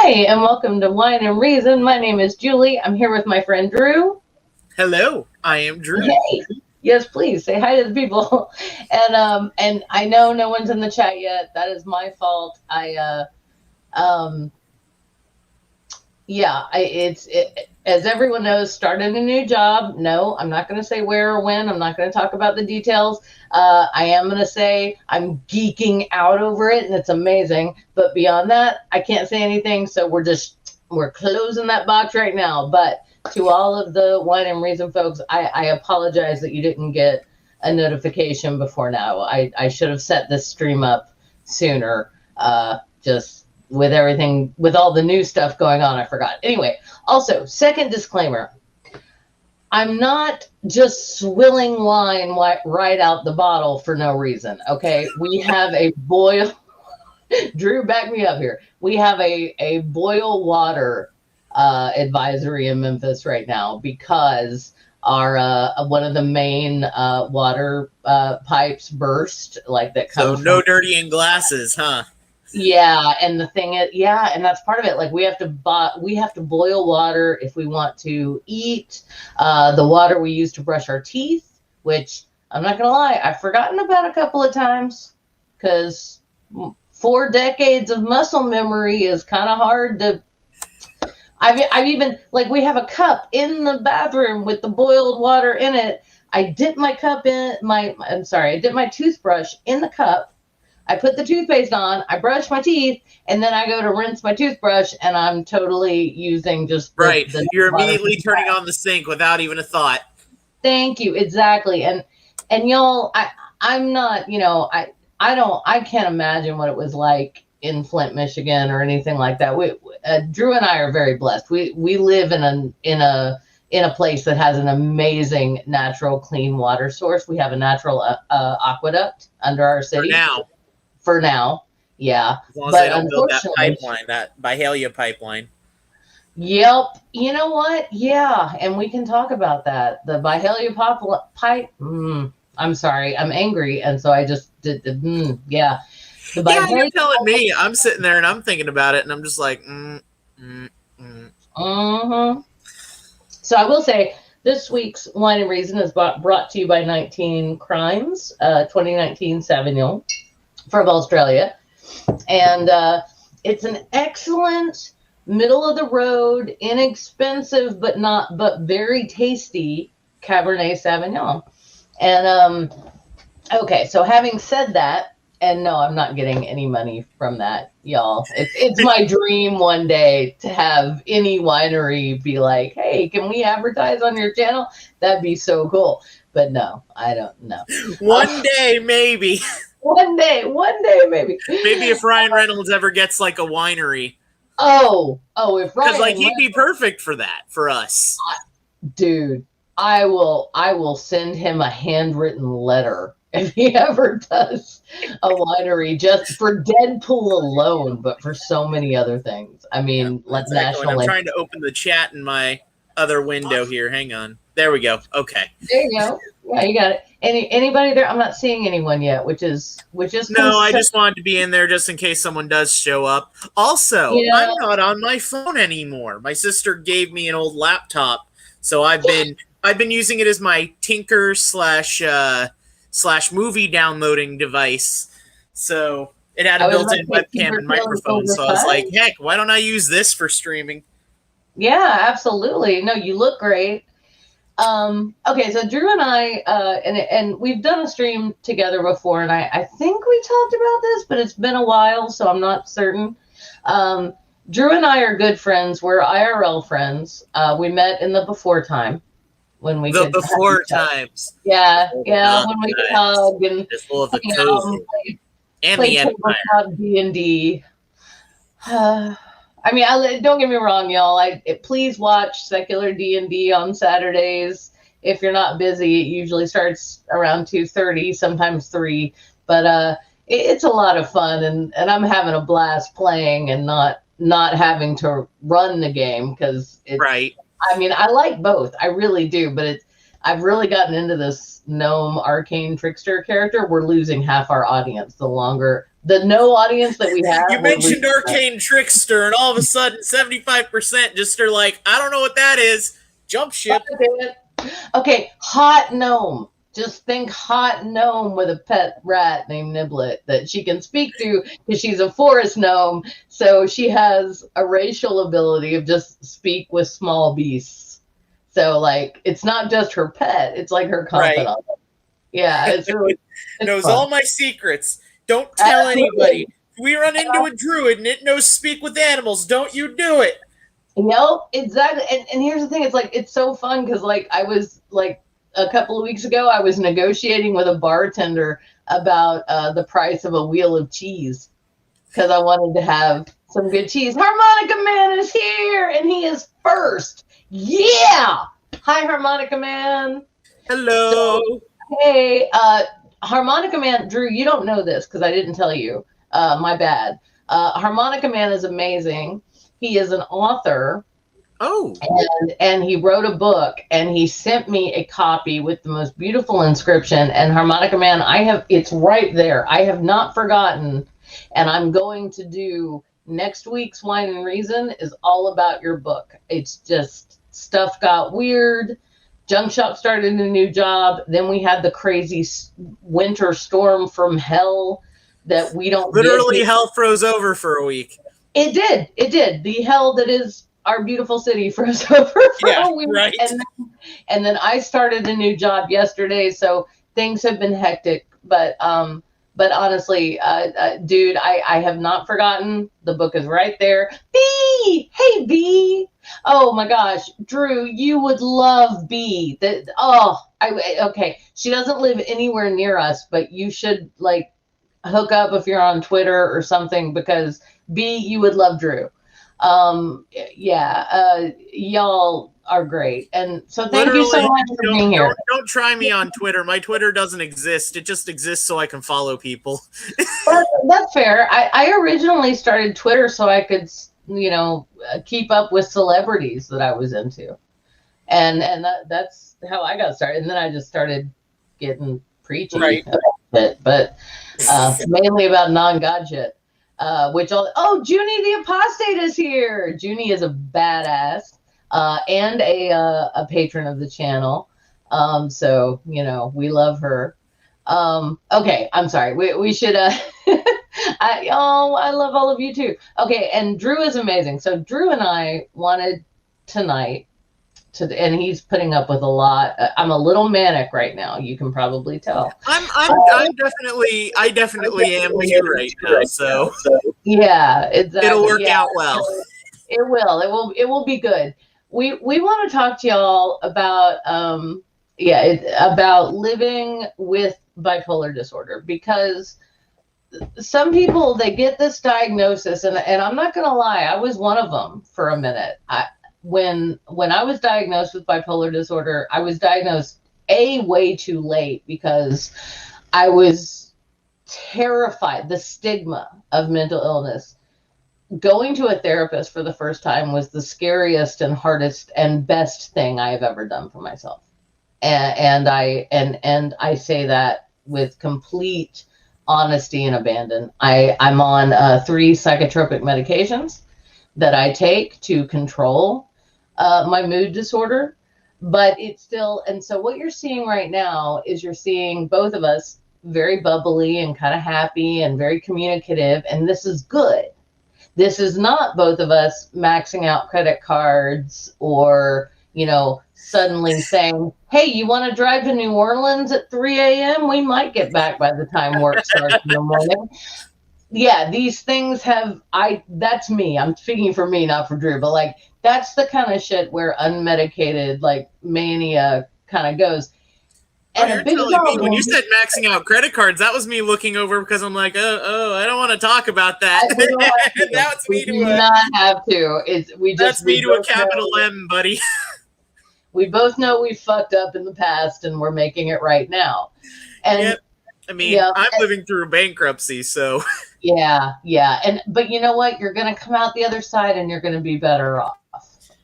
Hi, and welcome to Wine and Reason. My name is Julie. I'm here with my friend Drew. Hello, I am Drew. Hey, yes, please say hi to the people. And I know no one's in the chat yet. That is my fault. As everyone knows, started a new job. No, I'm not going to say where or when. I'm not going to talk about the details. I am going to say I'm geeking out over it, and it's amazing. But beyond that, I can't say anything. So we're closing that box right now. But to all of the Wine and Reason folks, I apologize that you didn't get a notification before now. I should have set this stream up sooner. Just with everything, with all the new stuff going on, I forgot. Anyway, also, second disclaimer. I'm not just swilling wine right out the bottle for no reason, okay? We have a boil. Drew, back me up here. We have a boil water advisory in Memphis right now because our one of the main water pipes burst, like that comes So no dirtying glasses, huh? Yeah, and the thing is, yeah, and that's part of it. Like we have to boil water if we want to eat. The water we use to brush our teeth, which I'm not gonna lie, I've forgotten about a couple of times because 4 decades of muscle memory is kind of hard to. I've even, like, we have a cup in the bathroom with the boiled water in it. I dip my toothbrush in the cup. I put the toothpaste on, I brush my teeth, and then I go to rinse my toothbrush, and I'm totally using just right. You're immediately turning on the sink without even a thought. Thank you, exactly. And y'all, I'm not, I can't imagine what it was like in Flint, Michigan, or anything like that. Drew and I are very blessed. We live in a place that has an amazing natural clean water source. We have a natural aqueduct under our city. For now, yeah. As long as they don't build that pipeline, that Byhalia pipeline. Yep. You know what? Yeah, and we can talk about that. The Byhalia pipe. I'm sorry. I'm angry, and so I just did the. Yeah. Yeah, you're telling me. I'm sitting there and I'm thinking about it, and I'm just like. So I will say, this week's Wine and Reason is brought to you by 19 Crimes, 2019 Sauvignon from Australia. And it's an excellent, middle of the road, inexpensive, but very tasty Cabernet Sauvignon. And okay, so having said that, and no, I'm not getting any money from that, y'all. It's my dream one day to have any winery be like, hey, can we advertise on your channel? That'd be so cool. But no, I don't know. One day, maybe. One day, maybe. Maybe if Ryan Reynolds ever gets like a winery. Oh, if Ryan, because like he'd be perfect for that, for us. Dude, I will send him a handwritten letter if he ever does a winery, just for Deadpool alone, but for so many other things. I mean, let's national. I'm trying to open the chat in my other window here. Hang on. There we go. Okay. There you go. Yeah, you got it. Anybody there? I'm not seeing anyone yet, which is no. I just wanted to be in there just in case someone does show up. Also, I'm not on my phone anymore. My sister gave me an old laptop, so I've been using it as my tinker slash movie downloading device. So it had a built-in webcam and microphone. So I was like, heck, why don't I use this for streaming? Yeah, absolutely. No, you look great. Okay, so Drew and I, and we've done a stream together before, and I think we talked about this, but it's been a while, so I'm not certain. Drew and I are good friends. We're IRL friends. We met in the before time. When we the before times. Yeah, when we could hug and just full of the cozy and the Empire. D&D. I mean, don't get me wrong, y'all. Please watch secular D&D on Saturdays. If you're not busy, it usually starts around 2:30, sometimes 3. But it's a lot of fun, and I'm having a blast playing and not having to run the game because it's right. I mean, I like both. I really do, but I've really gotten into this gnome arcane trickster character. We're losing half our audience the longer The no audience that we have. You mentioned Arcane Trickster, and all of a sudden, 75% just are like, I don't know what that is. Jump ship. Okay, hot gnome. Just think hot gnome with a pet rat named Niblet that she can speak to because she's a forest gnome. So she has a racial ability of just speak with small beasts. So, like, it's not just her pet, it's like her confidant. Right. Yeah, it's really knows fun. All my secrets. Don't tell anybody. If we run into a druid and it knows speak with animals, don't you do it. Nope, exactly. And here's the thing, it's like, it's so fun because, like, I was like, a couple of weeks ago, I was negotiating with a bartender about the price of a wheel of cheese because I wanted to have some good cheese. Harmonica Man is here, and he is first. Yeah! Hi, Harmonica Man. Hello. So, hey, Harmonica Man, Drew, you don't know this because I didn't tell you. My bad. Harmonica Man is amazing. He is an author. Oh. And he wrote a book, and he sent me a copy with the most beautiful inscription. And Harmonica Man, it's right there. I have not forgotten. And I'm going to do next week's Wine and Reason is all about your book. It's just stuff got weird. Junk Shop started a new job. Then we had the crazy winter storm from hell that we don't literally get. Hell froze over for a week. It did. The hell that is our beautiful city froze over for a week. Right. And then I started a new job yesterday, so things have been hectic. But honestly, dude, I have not forgotten. The book is right there. B! Hey, B! Oh my gosh, Drew, you would love B. Okay. She doesn't live anywhere near us, but you should, like, hook up if you're on Twitter or something, because B, you would love Drew. Y'all are great, and so thank you so much for being here. Don't try me on Twitter. My Twitter doesn't exist. It just exists so I can follow people. That's fair. I originally started Twitter so I could, keep up with celebrities that I was into, and that's how I got started. And then I just started getting preachy about it, but mainly about non-God shit. Junie the Apostate is here. Junie is a badass and a patron of the channel. So, we love her. Okay, I'm sorry. We should I love all of you too. Okay, and Drew is amazing. So Drew and I wanted tonight and he's putting up with a lot. I'm a little manic right now. You can probably tell. I definitely am too right now. So yeah, exactly. It'll work out well. It will. It will be good. We want to talk to y'all about about living with bipolar disorder, because some people, they get this diagnosis, and I'm not gonna lie, I was one of them for a minute. When I was diagnosed with bipolar disorder, I was diagnosed way too late because I was terrified. The stigma of mental illness. Going to a therapist for the first time was the scariest and hardest and best thing I have ever done for myself. And I say that with complete honesty and abandon. I'm on 3 psychotropic medications that I take to control my mood disorder, but it's still, and so what you're seeing right now is you're seeing both of us very bubbly and kind of happy and very communicative, and this is good. This is not both of us maxing out credit cards or, suddenly saying, hey, you want to drive to New Orleans at 3 a.m.? We might get back by the time work starts in the morning. Yeah, these things that's me. I'm speaking for me, not for Drew, but like, that's the kind of shit where unmedicated, like, mania kind of goes. And you're telling me, when you said maxing out credit cards, that was me looking over because I'm like, I don't want to talk about that. That's me to not have to. That's me to a capital M, buddy. We both know we fucked up in the past and we're making it right now. And yep. I mean, I'm living through bankruptcy, so. Yeah. But you know what? You're going to come out the other side and you're going to be better off.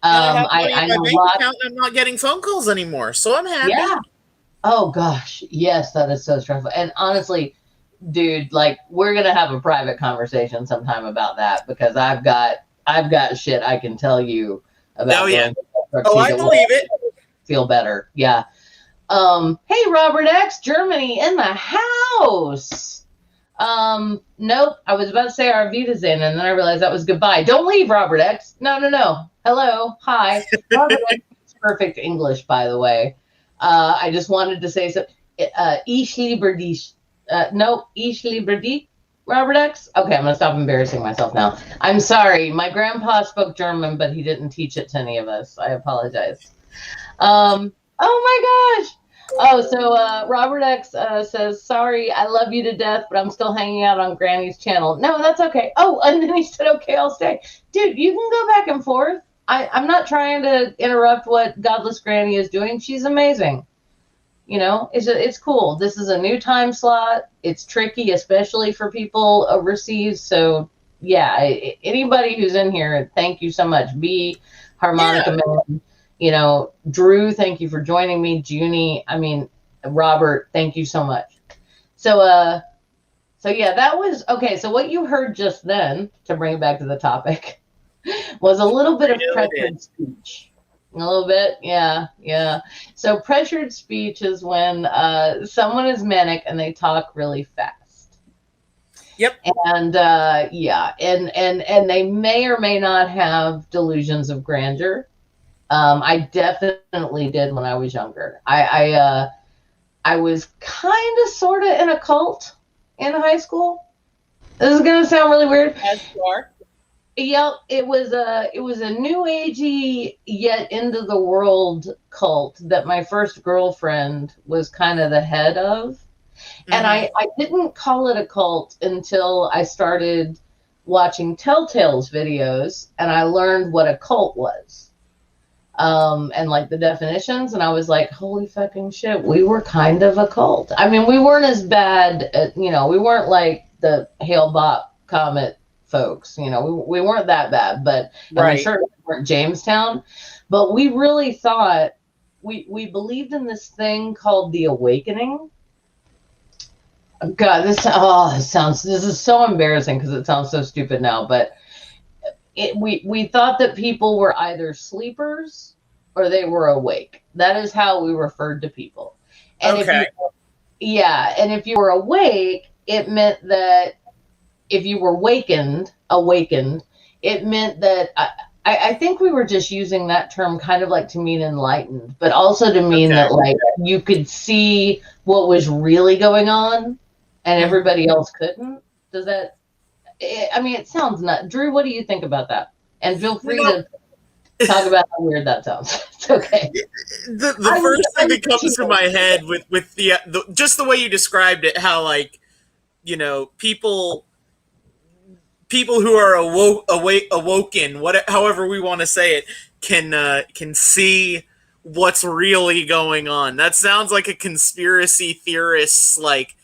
I know a lot. I'm not getting phone calls anymore, so I'm happy. Yeah. Oh gosh, yes, that is so stressful. And honestly, dude, like we're gonna have a private conversation sometime about that, because I've got shit I can tell you about. Oh yeah. Going to Oh, I believe it. Feel better. Yeah. Hey, Robert X, Germany in the house. Nope. I was about to say our Wiedersehen, and then I realized that was goodbye. Don't leave, Robert X. No. Hello. Hi. Robert X is perfect English, by the way. I just wanted to say so. Ich liebe dich. No, ich liebe dich, Robert X. Okay, I'm going to stop embarrassing myself now. I'm sorry. My grandpa spoke German, but he didn't teach it to any of us. I apologize. Oh my gosh. Oh, so Robert X says, sorry, I love you to death, but I'm still hanging out on Granny's channel. No, that's okay. Oh, and then he said, okay, I'll stay. Dude, you can go back and forth. I'm not trying to interrupt what Godless Granny is doing. She's amazing. You know, it's cool. This is a new time slot. It's tricky, especially for people overseas. So, yeah, anybody who's in here, thank you so much. B, Harmonica Man. You know, Drew, thank you for joining me. Junie, I mean, Robert, thank you so much. So yeah, that was okay. So what you heard just then, to bring it back to the topic, was a little bit of pressured speech. A little bit, yeah. So pressured speech is when someone is manic and they talk really fast. Yep. And yeah, and they may or may not have delusions of grandeur. I definitely did when I was younger. I was kind of, sort of in a cult in high school. This is gonna sound really weird. As you are. Yeah, it was a new agey yet into the world cult that my first girlfriend was kind of the head of, and I didn't call it a cult until I started watching Telltale's videos and I learned what a cult was. And like the definitions, and I was like, holy fucking shit, we were kind of a cult. I mean, we weren't as bad, we weren't like the Hale-Bopp Comet folks, we weren't that bad, but right. We certainly weren't Jamestown, but we really thought, we believed in this thing called the awakening. God, this is so embarrassing because it sounds so stupid now, but we thought that people were either sleepers or they were awake. That is how we referred to people. And okay. If you were awake, it meant that if you were awakened, it meant that I think we were just using that term kind of like to mean enlightened, but also to mean that like you could see what was really going on and everybody else couldn't. Does that? I mean, it sounds nuts. Drew, what do you think about that? And feel free to talk about how weird that sounds. It's okay. The first thing that comes to my head with the just the way you described it, how like, people who are awoken, however we want to say it, can see what's really going on. That sounds like a conspiracy theorist's like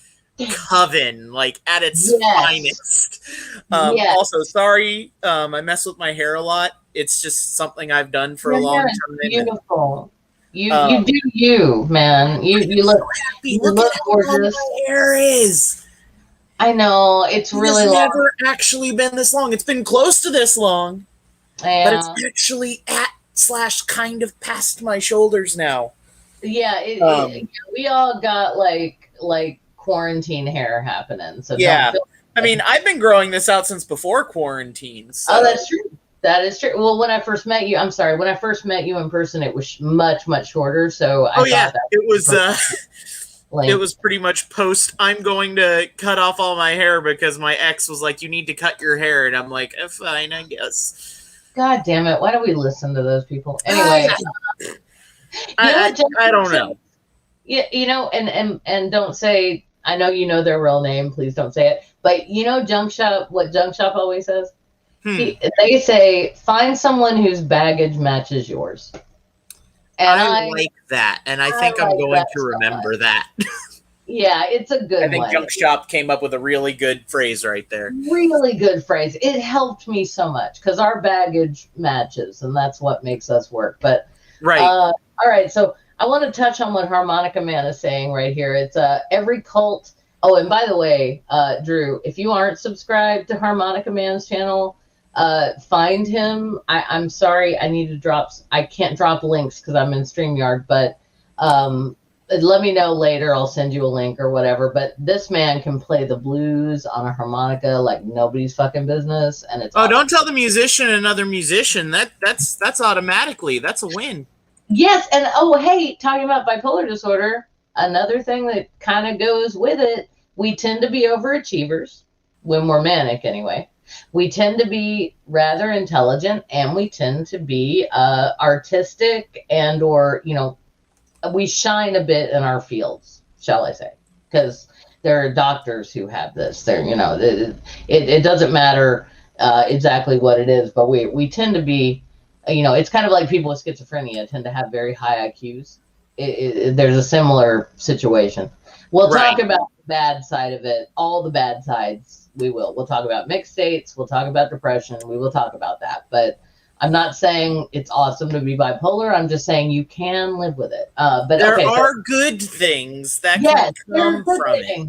coven, like at its finest. Also, sorry, I mess with my hair a lot. It's just something I've done for a long time. Beautiful. You do you, man. You look happy. You look at gorgeous. How long my hair is. I know, it's really long. It's never actually been this long. It's been close to this long, but it's actually /kind of past my shoulders now. Yeah, we all got like quarantine hair happening. So yeah, I mean, I've been growing this out since before quarantine. So. Oh, that's true. That is true. Well, when I first met you in person, it was much, much shorter. So I thought that it was. It was pretty much post, I'm going to cut off all my hair because my ex was like, you need to cut your hair. And I'm like, fine, I guess. God damn it. Why do we listen to those people? Anyway. I don't know. Yeah, and don't say, I know you know their real name. Please don't say it. But Junk Shop, what Junk Shop always says? They say, find someone whose baggage matches yours. And I like that, and I think I'm going to remember that. Yeah, it's a good one. I think Junk Shop came up with a really good phrase right there. Really good phrase. It helped me so much because our baggage matches, and that's what makes us work. But right. All right, so I want to touch on what Harmonica Man is saying right here. It's every cult. Oh, and by the way, Drew, if you aren't subscribed to Harmonica Man's channel, find him. I'm sorry, I can't drop links because I'm in StreamYard, but let me know later. I'll send you a link or whatever. But this man can play the blues on a harmonica like nobody's fucking business, and it's Oh, awesome. don't tell the musician another musician. That's automatically, that's a win. Yes, and oh, hey, talking about bipolar disorder, another thing that kind of goes with it, we tend to be overachievers when we're manic anyway. We tend to be rather intelligent, and we tend to be artistic, and or we shine a bit in our fields, shall I say? Because there are doctors who have this. There, it doesn't matter exactly what it is, but we tend to be, it's kind of like people with schizophrenia tend to have very high IQs. There's a similar situation. We'll talk about the bad side of it, all the bad sides. We'll talk about mixed states. We'll talk about depression. We will talk about that, but I'm not saying it's awesome to be bipolar. I'm just saying you can live with it. But there are good things that can come from it.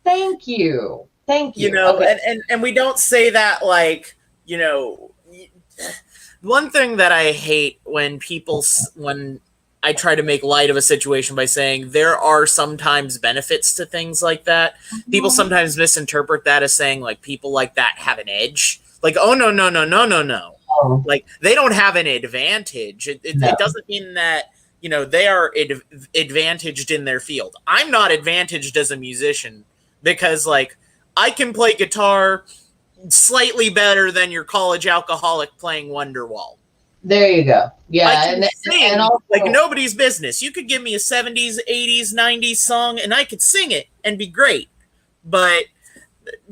Thank you. Thank you. And we don't say that like, one thing that I hate when I try to make light of a situation by saying there are sometimes benefits to things like that. People sometimes misinterpret that as saying like people like that have an edge. Like, oh, no. Like they don't have an advantage. It doesn't mean that, they are advantaged in their field. I'm not advantaged as a musician because like I can play guitar slightly better than your college alcoholic playing Wonderwall. There you go. Yeah. I can sing also, like nobody's business. You could give me a 70s, 80s, 90s song and I could sing it and be great. But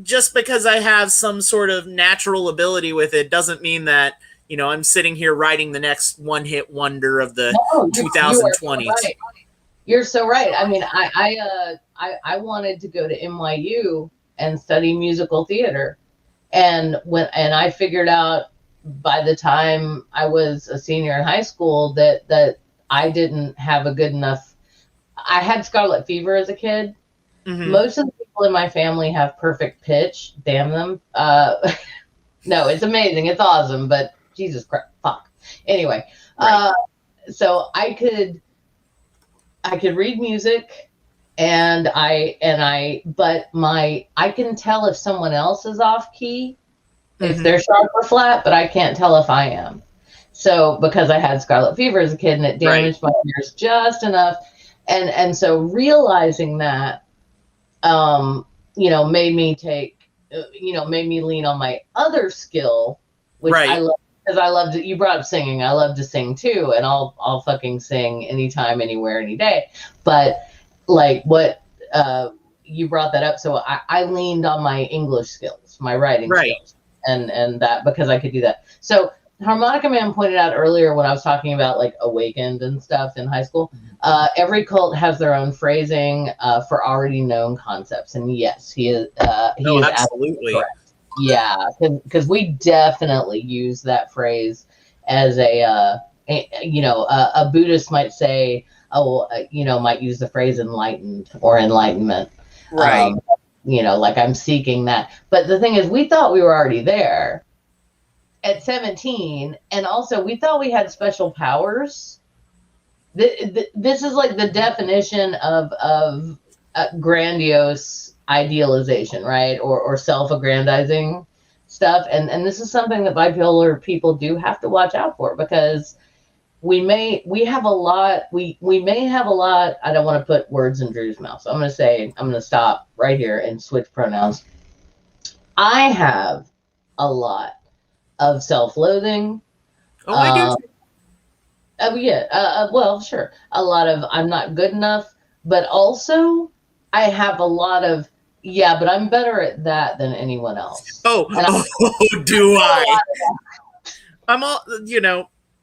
just because I have some sort of natural ability with it doesn't mean that, I'm sitting here writing the next one-hit wonder of the 2020s. You're so right. I mean, I wanted to go to NYU and study musical theater. And I figured out by the time I was a senior in high school that I didn't have a good enough. I had scarlet fever as a kid. Mm-hmm. Most of the people in my family have perfect pitch. Damn them. No, it's amazing. It's awesome. But Jesus Christ, fuck. Anyway, so I could read music, but I can tell if someone else is off key, if they're sharp or flat, but I can't tell if I am. So because I had scarlet fever as a kid and it damaged my ears just enough, and so realizing that, made me lean on my other skill, which I love. Because I love to, you brought up singing. I love to sing too, and I'll fucking sing anytime, anywhere, any day. But like what you brought that up, so I leaned on my English skills, my writing skills, and that because I could do that. So Harmonica Man pointed out earlier when I was talking about like Awakened and stuff in high school. Every cult has their own phrasing for already known concepts, and yes, he is absolutely correct. Yeah, because we definitely use that phrase as a Buddhist might say, might use the phrase enlightened or enlightenment. Right. Like I'm seeking that. But the thing is, we thought we were already there at 17. And also we thought we had special powers. This is like the definition of grandiose idealization, right? Or self-aggrandizing stuff. And this is something that bipolar people do have to watch out for, because we may have a lot, I don't want to put words in Drew's mouth. So I'm going to stop right here and switch pronouns. I have a lot of self-loathing. Oh, I do. Well, sure. A lot of I'm not good enough, but also I have a lot of, but I'm better at that than anyone else. Do I? I'm all,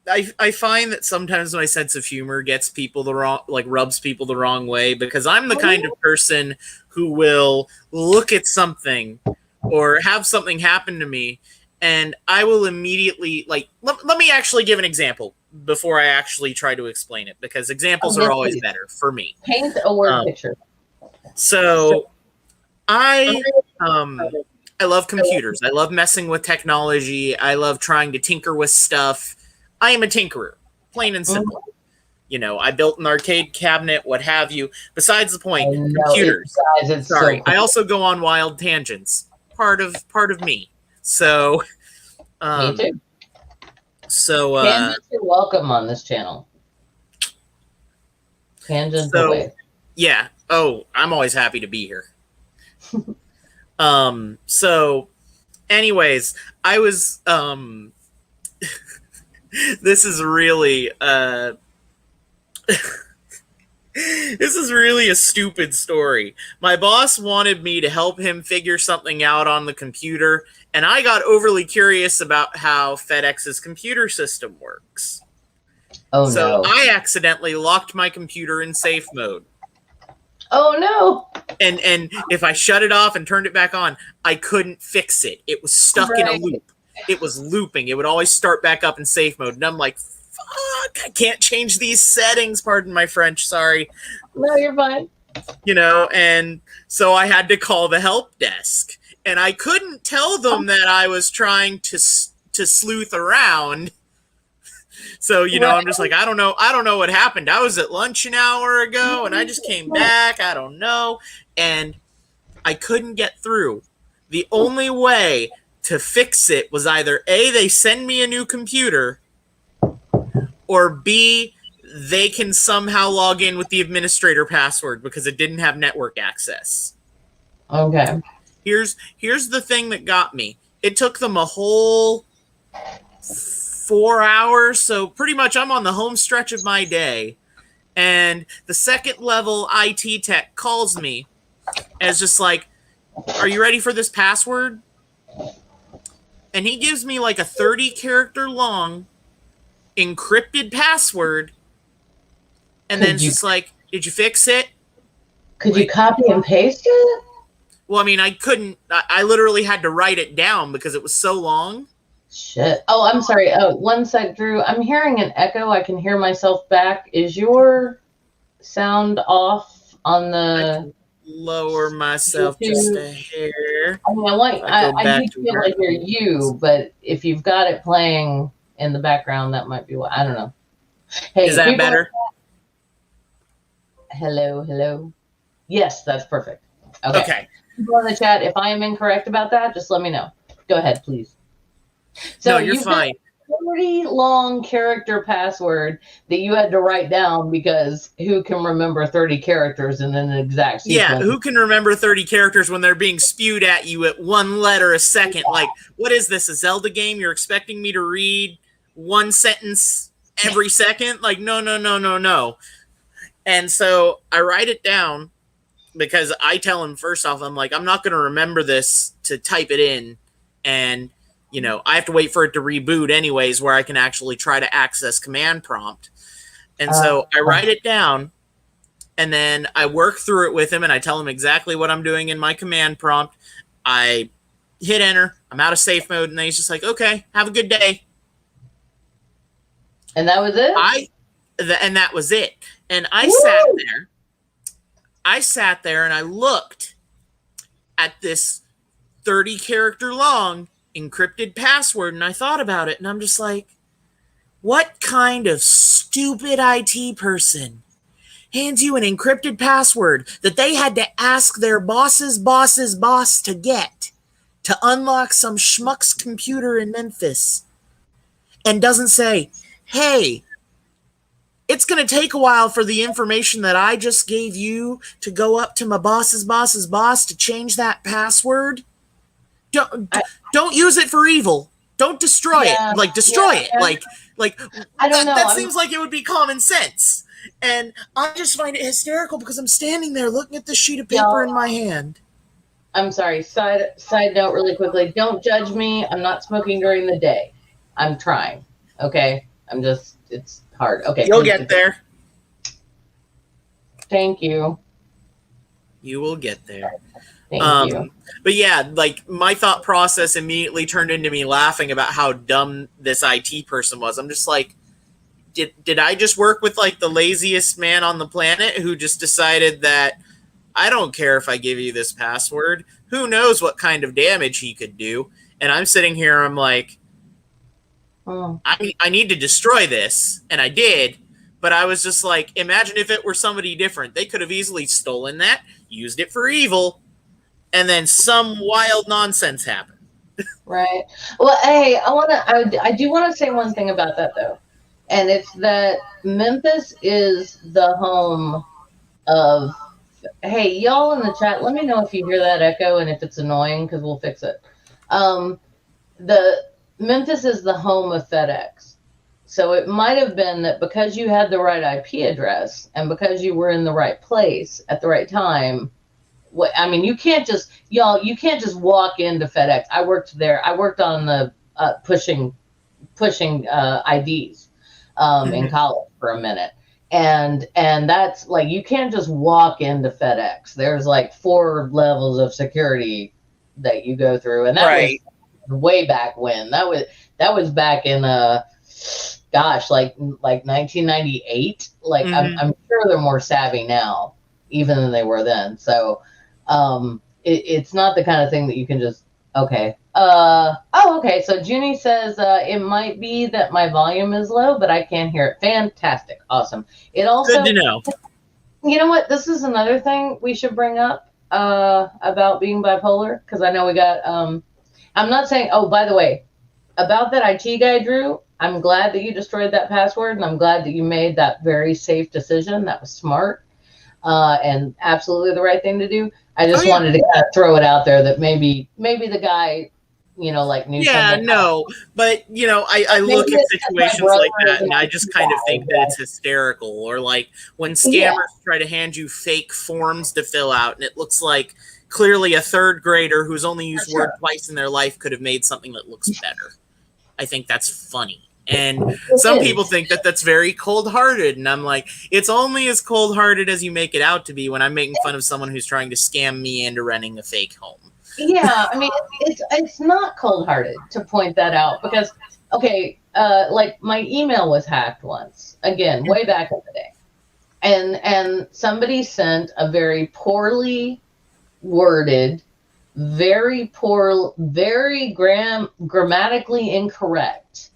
I find that sometimes my sense of humor gets people rubs people the wrong way, because I'm the kind of person who will look at something or have something happen to me, and I will immediately let me actually give an example before I actually try to explain it, because examples are always better for me. Paint a word picture. So I I love computers. I love messing with technology. I love trying to tinker with stuff. I am a tinkerer, plain and simple. You know, I built an arcade cabinet, what have you. Besides the I point, know it, computers. guys. It's Sorry, so I cool. also go on wild tangents. Part of me. So, Me too. so, Tangents are welcome on this channel. Tangents so, away. yeah. Oh, I'm always happy to be here. So, anyways, I was, this is really, this is really a stupid story. My boss wanted me to help him figure something out on the computer, and I got overly curious about how FedEx's computer system works. Oh So no. I accidentally locked my computer in safe mode. Oh no. And if I shut it off and turned it back on, I couldn't fix it. It was stuck in a Right. loop. It was looping. It would always start back up in safe mode. And I'm like, fuck, I can't change these settings. Pardon my French, sorry. No, you're fine. You know, and so I had to call the help desk. And I couldn't tell them that I was trying to sleuth around. So, you know, Right. I'm just like, I don't know what happened. I was at lunch an hour ago and I just came back. I don't know. And I couldn't get through. The only way to fix it was either A, they send me a new computer, or B, they can somehow log in with the administrator password because it didn't have network access. Okay. Here's the thing that got me. It took them a whole 4 hours, so pretty much I'm on the home stretch of my day. And the second level IT tech calls me and is just like, are you ready for this password? And he gives me like a 30 character long encrypted password. And then it's just like, did you fix it? Could you copy and paste it? Well, I mean, I couldn't. I literally had to write it down because it was so long. Shit. Oh, I'm sorry. Oh, one sec, Drew. I'm hearing an echo. I can hear myself back. Is your sound off on the Lower myself just a hair. I mean, I do feel like hear you, but if you've got it playing in the background, that might be what. I don't know. Hey, is that better? Hello, hello. Yes, that's perfect. Okay. People in the chat, if I am incorrect about that, just let me know. Go ahead, please. So no, you're fine. 30 long character password that you had to write down because who can remember 30 characters in an exact sequence? Yeah, who can remember 30 characters when they're being spewed at you at one letter a second? Like, what is this, a Zelda game? You're expecting me to read one sentence every second? Like, no. And so I write it down because I tell him first off, I'm like, I'm not going to remember this to type it in. And you know, I have to wait for it to reboot anyways, where I can actually try to access command prompt. And so I write it down and then I work through it with him and I tell him exactly what I'm doing in my command prompt. I hit enter. I'm out of safe mode. And then he's just like, okay, have a good day. And that was it? And that was it. And I sat there and I looked at this 30 character long encrypted password and I thought about it and I'm just like, what kind of stupid IT person hands you an encrypted password that they had to ask their boss's boss to get to unlock some schmuck's computer in Memphis and doesn't say, hey, it's going to take a while for the information that I just gave you to go up to my boss's boss to change that password? Don't use it for evil. Don't destroy it. Like, destroy it. Like I don't know. That seems like it would be common sense. And I just find it hysterical because I'm standing there looking at this sheet of paper in my hand. I'm sorry. Side note really quickly. Don't judge me. I'm not smoking during the day. I'm trying. Okay? It's hard. Okay. You'll get there. Thank you. You will get there. Thank you. But yeah, like my thought process immediately turned into me laughing about how dumb this IT person was. I'm just like, did I just work with like the laziest man on the planet who just decided that I don't care if I give you this password. Who knows what kind of damage he could do? And I'm sitting here, I'm like, Mm. I need to destroy this. And I did. But I was just like, imagine if it were somebody different. They could have easily stolen that, used it for evil, and then some wild nonsense happened. Right. Well, hey, I do want to say one thing about that though, and it's that Memphis is the home of. Hey, y'all in the chat, let me know if you hear that echo and if it's annoying because we'll fix it. The Memphis is the home of FedEx, so it might have been that because you had the right IP address and because you were in the right place at the right time. I mean, you can't just walk into FedEx. I worked there. I worked on the pushing IDs in college for a minute, and that's like you can't just walk into FedEx. There's like 4 levels of security that you go through, and that Right. was way back when. That was back in gosh, like 1998. Like I'm sure they're more savvy now, even than they were then. So it's not the kind of thing that you can just okay. Okay. So Junie says it might be that my volume is low, but I can't hear it. Fantastic. Awesome. It also, Good to know. you know what? This is another thing we should bring up about being bipolar, because I know we got I'm not saying, oh, by the way, about that IT guy, Drew, I'm glad that you destroyed that password, and I'm glad that you made that very safe decision. That was smart and absolutely the right thing to do. I just wanted to kind of throw it out there that maybe the guy, like knew something. No, but I look at situations like that and I just kind of think that it's hysterical. Or like when scammers try to hand you fake forms to fill out and it looks like clearly a 3rd grader who's only used Word twice in their life could have made something that looks better. I think that's funny. And some people think that that's very cold-hearted, and I'm like, it's only as cold-hearted as you make it out to be when I'm making fun of someone who's trying to scam me into renting a fake home. Yeah, I mean, it's not cold-hearted to point that out because, okay, like my email was hacked once, again, way back in the day, and somebody sent a very poorly worded, very grammatically incorrect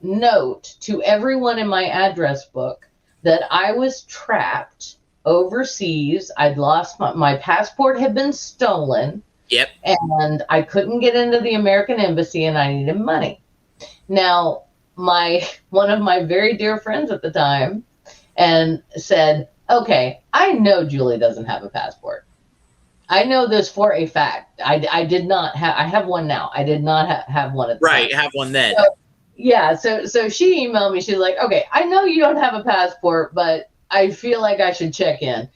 note to everyone in my address book that I was trapped overseas. I'd lost my passport had been stolen. Yep. And I couldn't get into the American embassy and I needed money. Now, one of my very dear friends at the time and said, okay, I know Julie doesn't have a passport. I know this for a fact. I did not have, I have one now. I did not have one at the time. Have one then. So, yeah. So she emailed me. She's like, okay, I know you don't have a passport, but I feel like I should check in.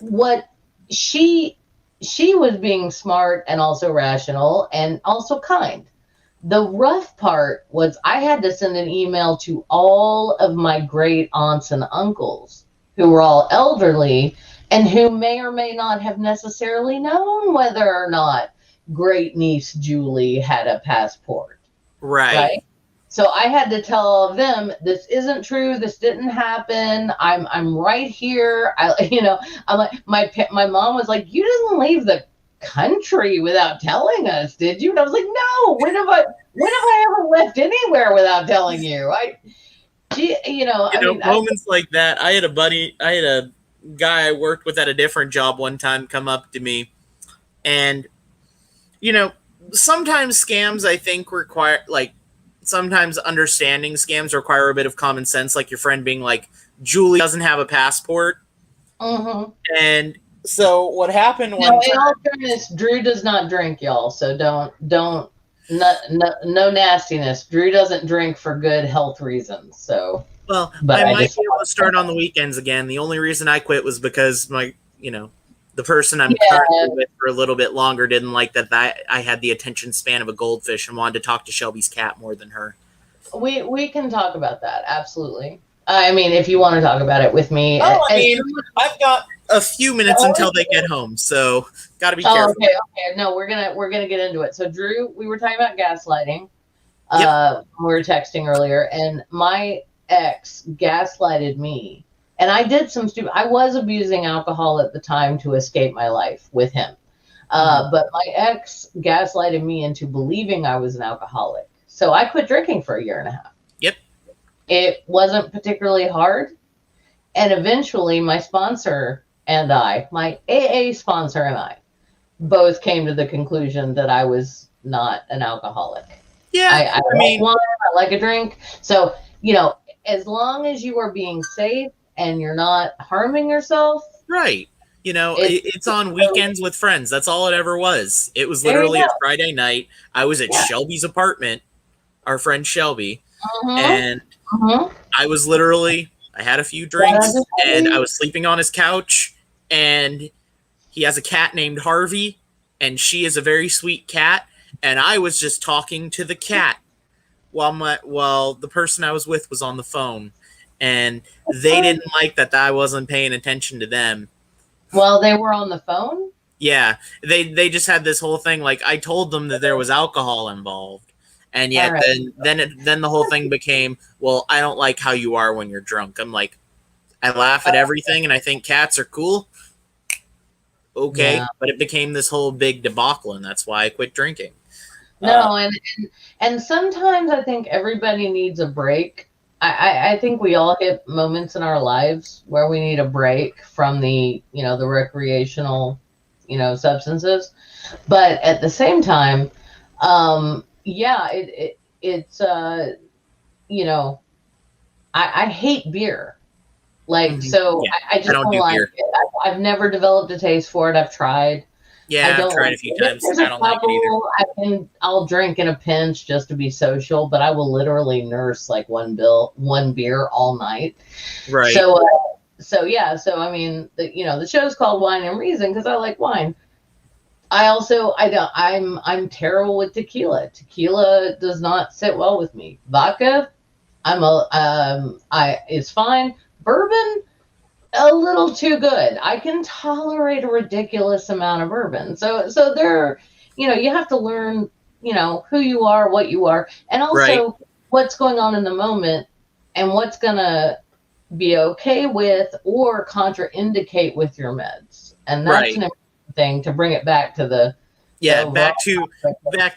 What she was being smart and also rational and also kind. The rough part was I had to send an email to all of my great aunts and uncles who were all elderly and who may or may not have necessarily known whether or not great niece Julie had a passport. Right? So I had to tell all of them, this isn't true. This didn't happen. I'm right here. I'm like, my mom was like, you didn't leave the country without telling us, did you? And I was like, no. When have I ever left anywhere without telling you? Moments like that. I had a guy I worked with at a different job one time come up to me, and sometimes scams I think require sometimes understanding scams require a bit of common sense, like your friend being like, Julie doesn't have a passport. And so what happened in all fairness, Drew does not drink, y'all, so don't no nastiness. Drew doesn't drink for good health reasons. So I might be able to start on the weekends again. The only reason I quit was because the person I'm currently with for a little bit longer didn't like that I had the attention span of a goldfish and wanted to talk to Shelby's cat more than her. We can talk about that, absolutely. I mean, if you want to talk about it with me. I've got a few minutes until they get home, so got to be careful. Okay. No, we're gonna get into it. So, Drew, we were talking about gaslighting. We were texting earlier, and my ex gaslighted me. And I did some stupid, I was abusing alcohol at the time to escape my life with him. But my ex gaslighted me into believing I was an alcoholic. So I quit drinking for a year and a half. Yep. It wasn't particularly hard. And eventually my sponsor and I, my AA sponsor and I, both came to the conclusion that I was not an alcoholic. Yeah. I like wine, I like a drink. So, you know, as long as you are being safe and you're not harming yourself. Right. You know, it's on weekends with friends. That's all it ever was. It was literally a Friday night. I was at Shelby's apartment, our friend Shelby, and I was literally, I had a few drinks, and I was sleeping on his couch, and he has a cat named Harvey, and she is a very sweet cat, and I was just talking to the cat while the person I was with was on the phone, and they didn't like that I wasn't paying attention to them. Well, they were on the phone? Yeah, they just had this whole thing. Like, I told them that there was alcohol involved, and yet then the whole thing became, well, I don't like how you are when you're drunk. I'm like, I laugh at everything, and I think cats are cool. Okay, but it became this whole big debacle, and that's why I quit drinking. No, and sometimes I think everybody needs a break. I think we all hit moments in our lives where we need a break from the, you know, the recreational, you know, substances. But at the same time, it's you know, I hate beer. Like, so I just don't like it. I've never developed a taste for it. I've tried. Yeah, I've tried a few times. I don't like it either. I'll drink in a pinch just to be social, but I will literally nurse like one beer all night. Right. So yeah. So I mean, the show's called Wine and Reason because I like wine. I'm terrible with tequila. Tequila does not sit well with me. Vodka, it's fine. Bourbon, a little too good. I can tolerate a ridiculous amount of bourbon. So there, you have to learn, who you are, what you are, and also what's going on in the moment and what's going to be okay with or contraindicate with your meds. And that's an important thing to bring it back to the back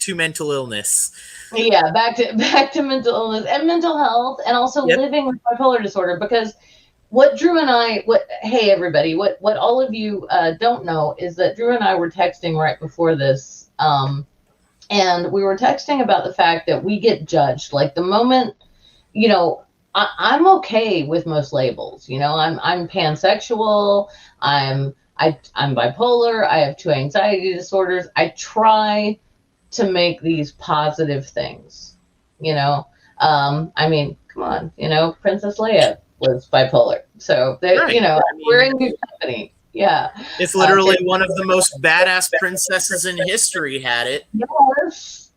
to mental illness. Yeah, back to mental illness and mental health, and also living with bipolar disorder, because what Drew and I, hey everybody, what all of you don't know is that Drew and I were texting right before this, and we were texting about the fact that we get judged. Like the moment, I'm okay with most labels. I'm pansexual. I'm bipolar. I have 2 anxiety disorders. I try to make these positive things. I mean, come on, Princess Leia was bipolar, so we're in good company. Yeah, it's literally one of the most badass princesses in history had it.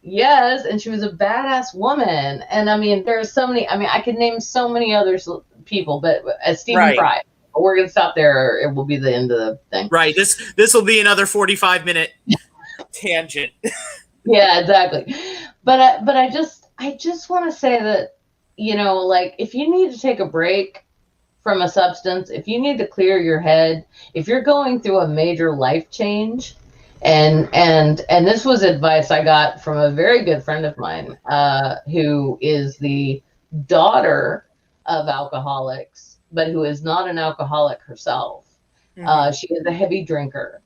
Yes, and she was a badass woman. And I mean, there's so many. I mean, I could name so many other people, but as Stephen Fry, we're gonna stop there. Or it will be the end of the thing. Right. This will be another 45-minute tangent. Yeah, exactly. But I just want to say that, like, if you need to take a break from a substance, if you need to clear your head, if you're going through a major life change, and this was advice I got from a very good friend of mine, who is the daughter of alcoholics, but who is not an alcoholic herself. Mm-hmm. She is a heavy drinker.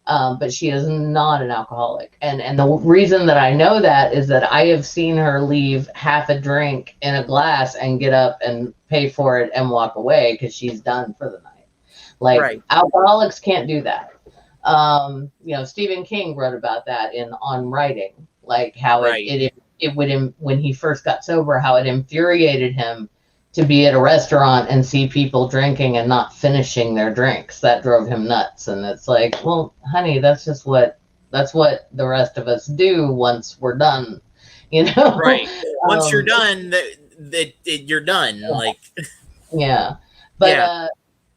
But she is not an alcoholic. And the reason that I know that is that I have seen her leave half a drink in a glass and get up and pay for it and walk away because she's done for the night. Like, alcoholics can't do that. Stephen King wrote about that on Writing, like how it would, when he first got sober, how it infuriated him to be at a restaurant and see people drinking and not finishing their drinks. That drove him nuts. And it's like, well, honey, that's what the rest of us do once we're done, Right. Once you're done, you're done. Yeah. Like, yeah.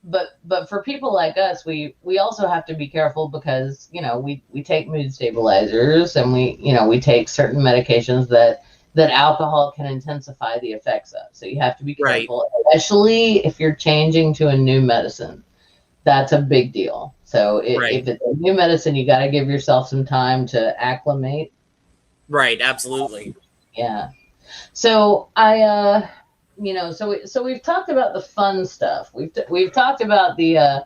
But for people like us, we also have to be careful because, we take mood stabilizers and we take certain medications that that alcohol can intensify the effects of. So you have to be Right. careful, especially if you're changing to a new medicine. That's a big deal. So Right. if it's a new medicine, you got to give yourself some time to acclimate. Right. Absolutely. Yeah. So so we've talked about the fun stuff. We've talked about the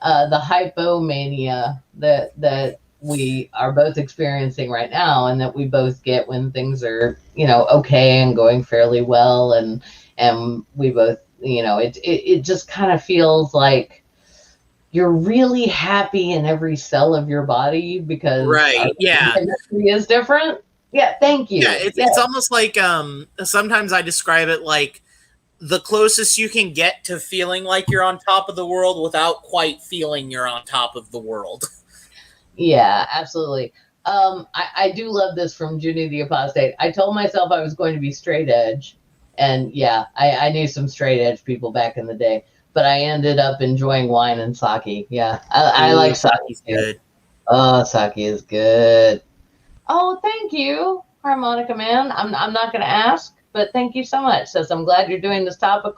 hypomania that we are both experiencing right now, and that we both get when things are okay and going fairly well, and we both it just kind of feels like you're really happy in every cell of your body because our Right. Yeah. chemistry is different. Yeah, thank Yeah. you. Yeah, It's almost like sometimes I describe it like the closest you can get to feeling like you're on top of the world without quite feeling you're on top of the world. yeah, absolutely. I do love this from Junie the Apostate. I told myself I was going to be straight edge, and yeah, I knew some straight edge people back in the day, but I ended up enjoying wine and sake. Yeah, I Ooh, like sake sake's too. good. Oh, sake is good. Oh, thank you, Harmonica Man. I'm not going to ask, but thank you so much. Says I'm glad you're doing this topic.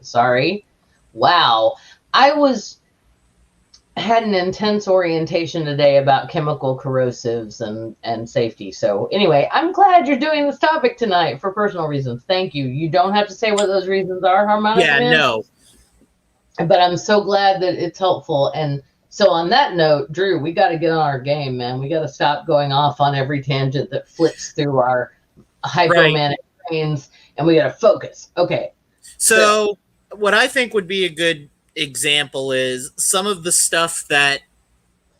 Sorry. Wow. I was had an intense orientation today about chemical corrosives and safety. So anyway, I'm glad you're doing this topic tonight for personal reasons. Thank you. You don't have to say what those reasons are, Harmonica Yeah, Man, no. but I'm so glad that it's helpful. And so on that note, Drew, we got to get on our game, man. We got to stop going off on every tangent that flips through our Right. hypomanic brains, and we got to focus. Okay. So So, what I think would be a good example is some of the stuff that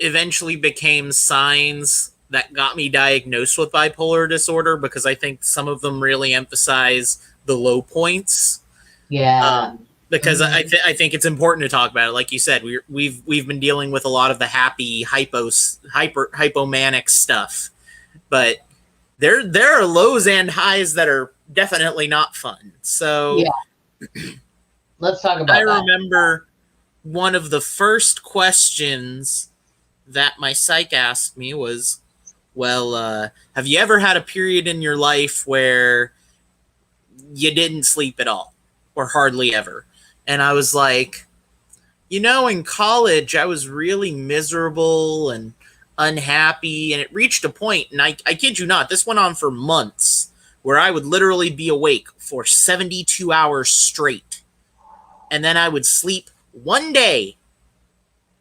eventually became signs that got me diagnosed with bipolar disorder, because I think some of them really emphasize the low points. yeah. Because Mhm. I think it's important to talk about it. Like you said, we've been dealing with a lot of the happy hypomanic stuff, but there are lows and highs that are definitely not fun. Yeah. So Let's talk I about that. remember one of the first questions that my psych asked me was, well, have you ever had a period in your life where you didn't sleep at all or hardly ever? And I was like, in college, I was really miserable and unhappy. And it reached a point, and I kid you not, this went on for months, where I would literally be awake for 72 hours straight. And then I would sleep one day.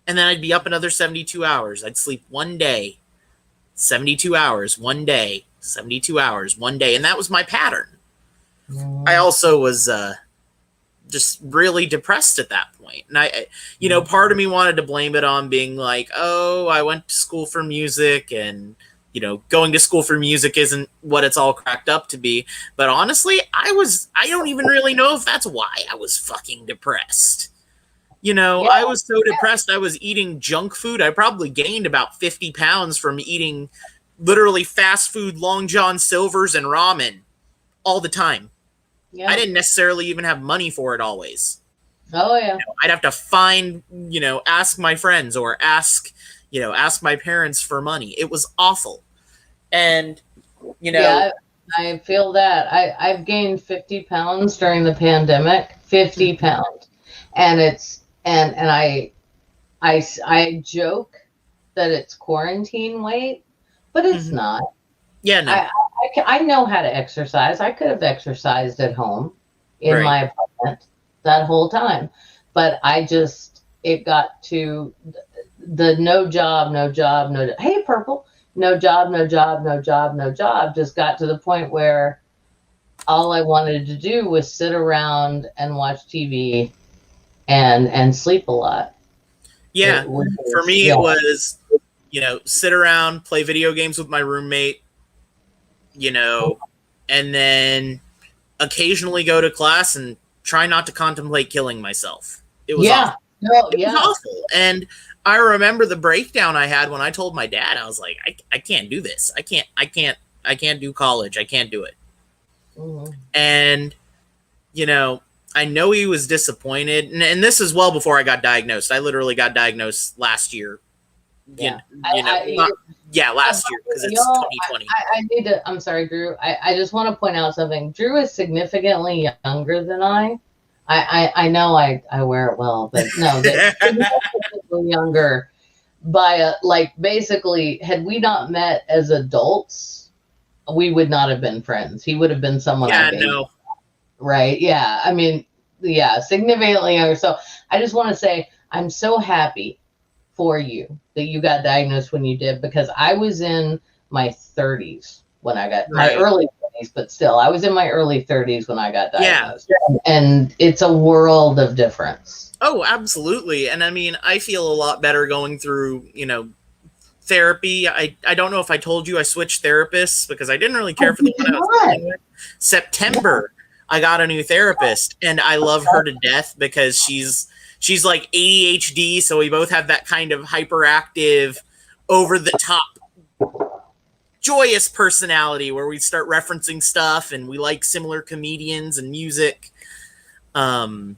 And then I'd be up another 72 hours. I'd sleep one day, 72 hours, one day, 72 hours, one day. And that was my pattern. I Mhm. also was just really depressed at that point. And part of me wanted to blame it on being like, oh, I went to school for music, and going to school for music isn't what it's all cracked up to be. But honestly, I don't even really know if that's why I was fucking depressed. Yeah. I was so depressed, I was eating junk food. I probably gained about 50 pounds from eating literally fast food, Long John Silver's and ramen all the time. I Yeah. didn't necessarily even have money for it always. Oh yeah. I'd have to find, ask my friends or ask my parents for money. It was awful. And, you know, Yeah. I feel that. I've gained 50 pounds during the pandemic. 50 pounds, and I joke that it's quarantine weight, but it's mhm. not. Yeah, no. I know how to exercise. I could have exercised at home in Right. my apartment that whole time, but it got to the no job, no job, no. Hey, purple, no job, no job, no job, no job. Just got to the point where all I wanted to do was sit around and watch TV and sleep a lot. Yeah. Which For is, me, yeah, it was, sit around, play video games with my roommate, you know, and then occasionally go to class and try not to contemplate killing myself. It was yeah, awful. no, It was yeah, awful. And I remember the breakdown I had when I told my dad. I was like, I can't do this. I can't do college. I can't do it. hmm, And, you know, I know he was disappointed. And this is well before I got diagnosed. I literally got diagnosed last year, you, Yeah. you know, not, yeah, last year because it's Y'all, 2020. I need to, I'm sorry, Drew. I just want to point out something. Drew is significantly younger than I. I know I wear it well, but no, they're significantly younger by like basically, had we not met as adults, we would not have been friends. He would have been someone I Yeah, dated. no. Right. Yeah. I mean, yeah, significantly younger. So I just want to say I'm so happy for you that you got diagnosed when you did, because I was in my 30s when I got my Right. early 20s, but still, I was in my early 30s when I got Yeah. diagnosed. And it's a world of difference. Oh, absolutely. And I mean, I feel a lot better going through, therapy. I don't know if I told you I switched therapists because I didn't really care Oh, for you the one did I was not. dealing with. September, I got a new therapist and I love her to death because she's like ADHD, so we both have that kind of hyperactive, over the top, joyous personality where we start referencing stuff and we like similar comedians and music. Sorry,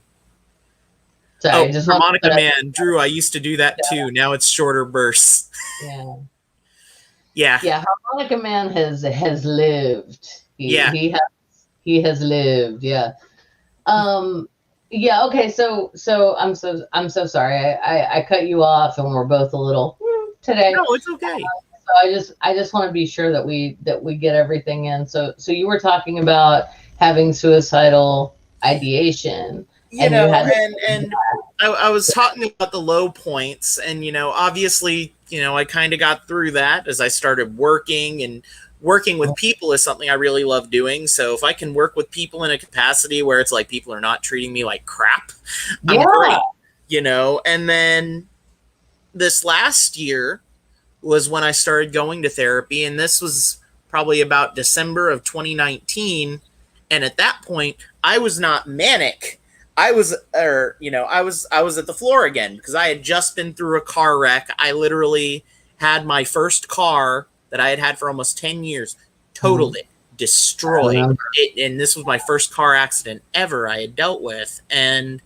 I just want to Harmonica put up. Man, Drew, I used to do that too. Now it's shorter bursts. Yeah. Yeah. Yeah. Harmonica Man has lived. Yeah. He has lived. Yeah. Um, yeah, okay, so I'm so sorry. I cut you off and we're both a little today. No, it's okay. So I just want to be sure that we get everything in. So you were talking about having suicidal ideation, and you had And I was talking about the low points, and obviously, I kind of got through that as I started working, and working with people is something I really love doing. So if I can work with people in a capacity where it's like people are not treating me like crap, I'm great. And then this last year was when I started going to therapy, and this was probably about December of 2019. And at that point, I was not manic. I was, I was at the floor again because I had just been through a car wreck. I literally had my first car that I had had for almost 10 years, totaled it, destroyed it. And this was my first car accident ever I had dealt with. And,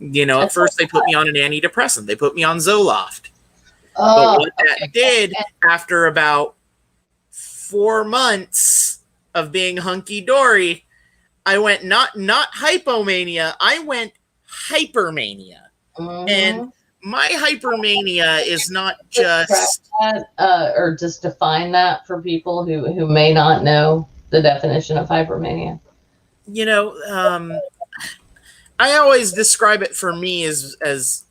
at first they put me on an antidepressant. They put me on Zoloft. But what that did after about 4 months of being hunky dory, I went not hypomania, I went hypermania. And my hypermania is not just or just define that for people who may not know the definition of hypermania. I always describe it for me as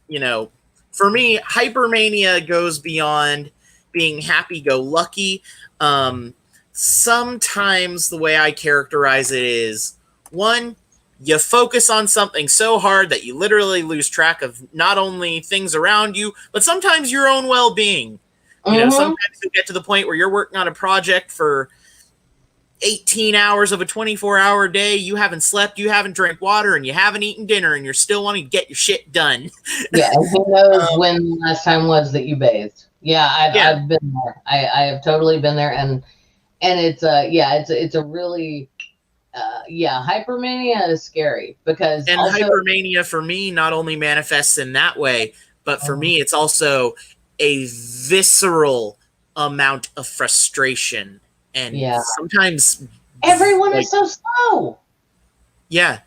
for me, hypermania goes beyond being happy-go-lucky. Sometimes the way I characterize it is, one, you focus on something so hard that you literally lose track of not only things around you, but sometimes your own well-being. Sometimes you get to the point where you're working on a project for 18 hours of a 24-hour day, you haven't slept, you haven't drank water, and you haven't eaten dinner, and you're still wanting to get your shit done. Yeah, and who knows when the last time was that you bathed. Yeah, I've been there. I have totally been there, and it's it's a really hypermania is scary because hypermania for me not only manifests in that way, but for me it's also a visceral amount of frustration. And sometimes everyone is so slow. Yeah.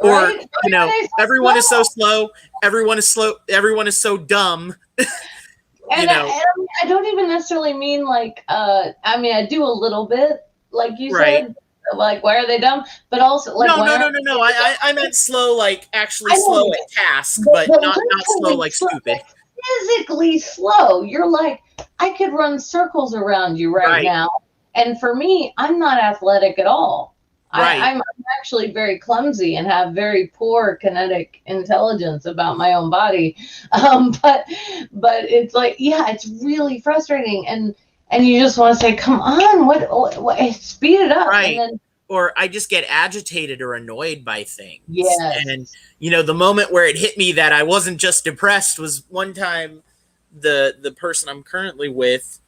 Right? Or, everyone is so slow. Everyone is slow. Everyone is so dumb. And I don't even necessarily mean like, I do a little bit, like you said, like, why are they dumb? But also, like, no. I meant slow, like actually slow at task, but not slow like stupid. Physically slow. You're like, I could run circles around you right now. And for me, I'm not athletic at all. I'm actually very clumsy and have very poor kinetic intelligence about my own body. But it's like, it's really frustrating. And you just want to say, come on, what speed it up. Right. And then, or I just get agitated or annoyed by things. Yes. And, the moment where it hit me that I wasn't just depressed was one time the person I'm currently with,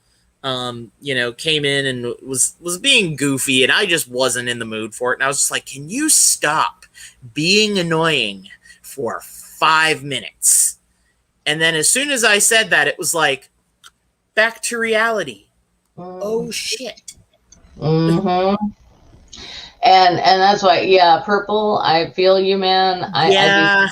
came in and was being goofy, and I just wasn't in the mood for it. And I was just like, can you stop being annoying for 5 minutes? And then as soon as I said that, it was like, back to reality. Mm. Oh shit. Mm-hmm. And that's why, yeah, purple. I feel you, man. I do Yeah.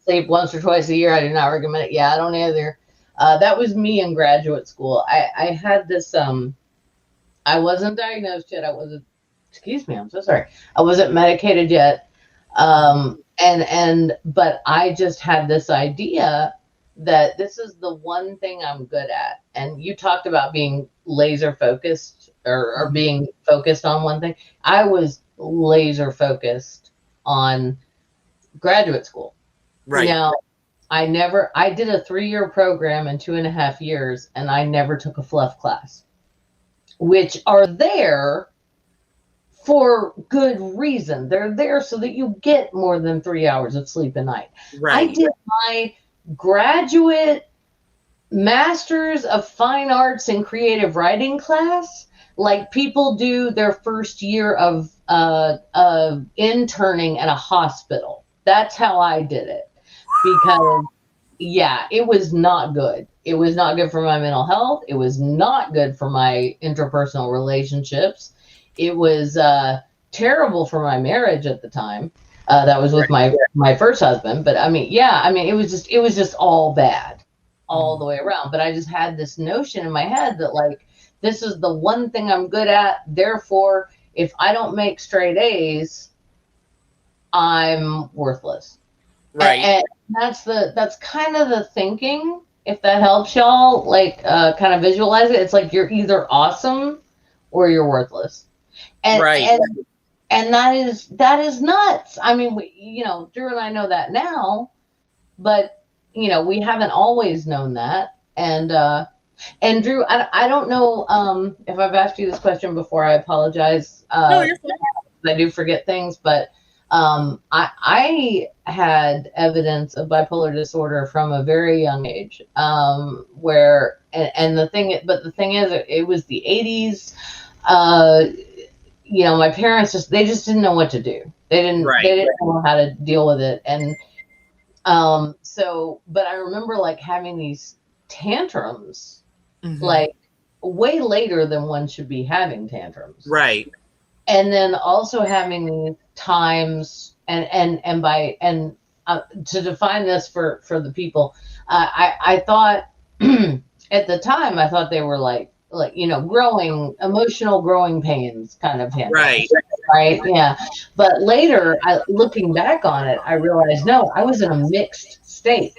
sleep once or twice a year. I do not recommend it. Yeah, I don't either. That was me in graduate school. I had this. I wasn't diagnosed yet. I wasn't. Excuse me. I'm so sorry. I wasn't medicated yet. But I just had this idea that this is the one thing I'm good at. And you talked about being laser focused or being focused on one thing. I was laser focused on graduate school. Right. Now, I did a 3-year program in 2.5 years, and I never took a fluff class, which are there for good reason. They're there so that you get more than 3 hours of sleep a night. I Right. did my graduate Masters of Fine Arts and Creative Writing class like people do their first year of interning at a hospital. That's how I did it because, yeah, it was not good. It was not good for my mental health. It was not good for my interpersonal relationships. It was terrible for my marriage at the time. That was with Right. my first husband. But I mean, yeah, I mean, it was just all bad, all Mhm. the way around. But I just had this notion in my head that like this is the one thing I'm good at. Therefore, if I don't make straight A's, I'm worthless. Right. And that's kind of the thinking. If that helps y'all, like kind of visualize it, it's like you're either awesome or you're worthless. And Right. and and that is nuts. I mean, Drew and I know that now, but we haven't always known that. And Drew, I don't know if I've asked you this question before. I apologize. No, you're fine. I do forget things, but I had evidence of bipolar disorder from a very young age. Where and the thing is, it was the '80s. Uh, my parents just didn't know what to do. They Right. didn't know how to deal with it, and but I remember like having these tantrums, Mhm. like way later than one should be having tantrums. Right. And then also having these times and by and to define this for the people, I thought at the time I thought they were like growing emotional growing pains kind of Right. tantrums, right? Yeah. But later, looking back on it, I realized no, I was in a mixed state.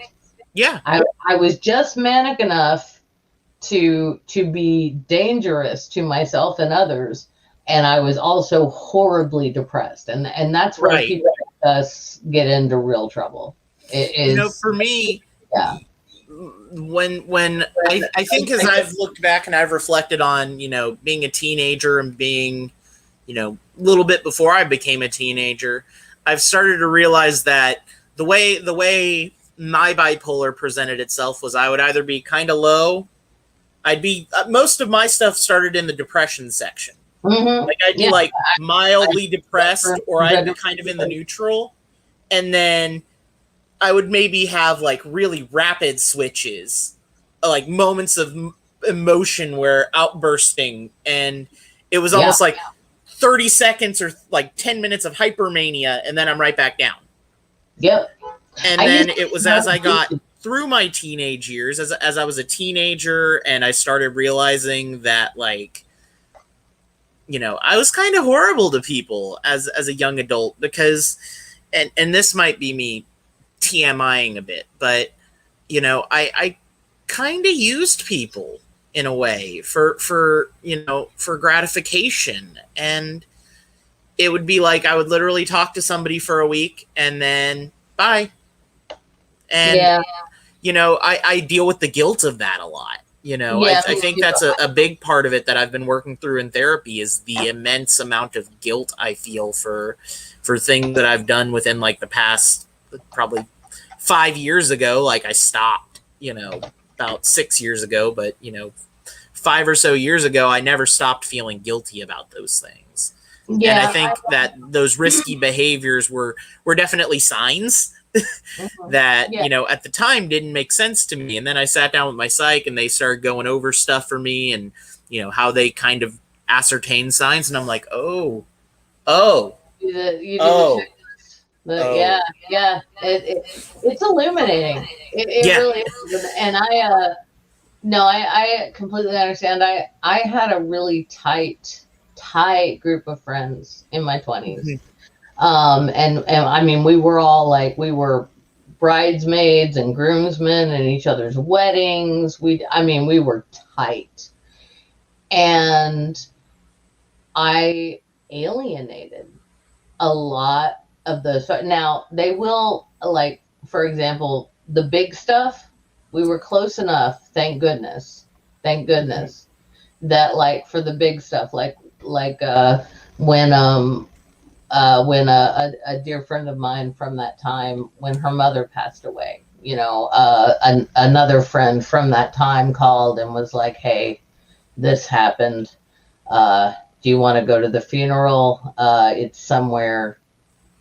Yeah. I was just manic enough to be dangerous to myself and others, and I was also horribly depressed, and that's where Right. people like us get into real trouble. It is, For me, yeah, when I think as I've looked back and I've reflected on, being a teenager and being, a little bit before I became a teenager, I've started to realize that the way my bipolar presented itself was I would either be kind of low. I'd be most of my stuff started in the depression section. Like I'd be yeah, like I mildly depressed or I'd be kind of in the graduated. neutral, and then I would maybe have like really rapid switches, like moments of emotion where outbursting, and it was Yeah, almost like 30 seconds or like 10 minutes of hypermania, and then I'm right back down. yep. And I used then to it was as I got know. through my teenage years, as I was a teenager, and I started realizing that, like, I was kind of horrible to people as a young adult because, and this might be me TMIing a bit, but I kind of used people in a way for gratification, and it would be like I would literally talk to somebody for a week and then bye. And Yeah, I deal with the guilt of that a lot. yeah, I me think too. that's a big part of it that I've been working through in therapy is the immense amount of guilt I feel for things that I've done within like the past probably 5 years ago. Like I stopped, about 6 years ago, but 5 or so years ago, I never stopped feeling guilty about those things. And I Yeah, think that those risky behaviors were definitely signs that, Yeah. at the time didn't make sense to me. And then I sat down with my psych and they started going over stuff for me and, how they kind of ascertain signs. And I'm like, oh, You do the oh, checklist. Yeah, oh. yeah. It's illuminating. It Yeah. really is. And no, I completely understand. I had a really tight group of friends in my 20s. And I mean, we were all like, we were bridesmaids and groomsmen in each other's weddings. I mean, we were tight. And I alienated a lot of those. Now, they will, like, for example, the big stuff, we were close enough, thank goodness, that, like, for the big stuff, like when a dear friend of mine from that time, when her mother passed away, another friend from that time called and was like, hey, this happened. Do you want to go to the funeral? It's somewhere.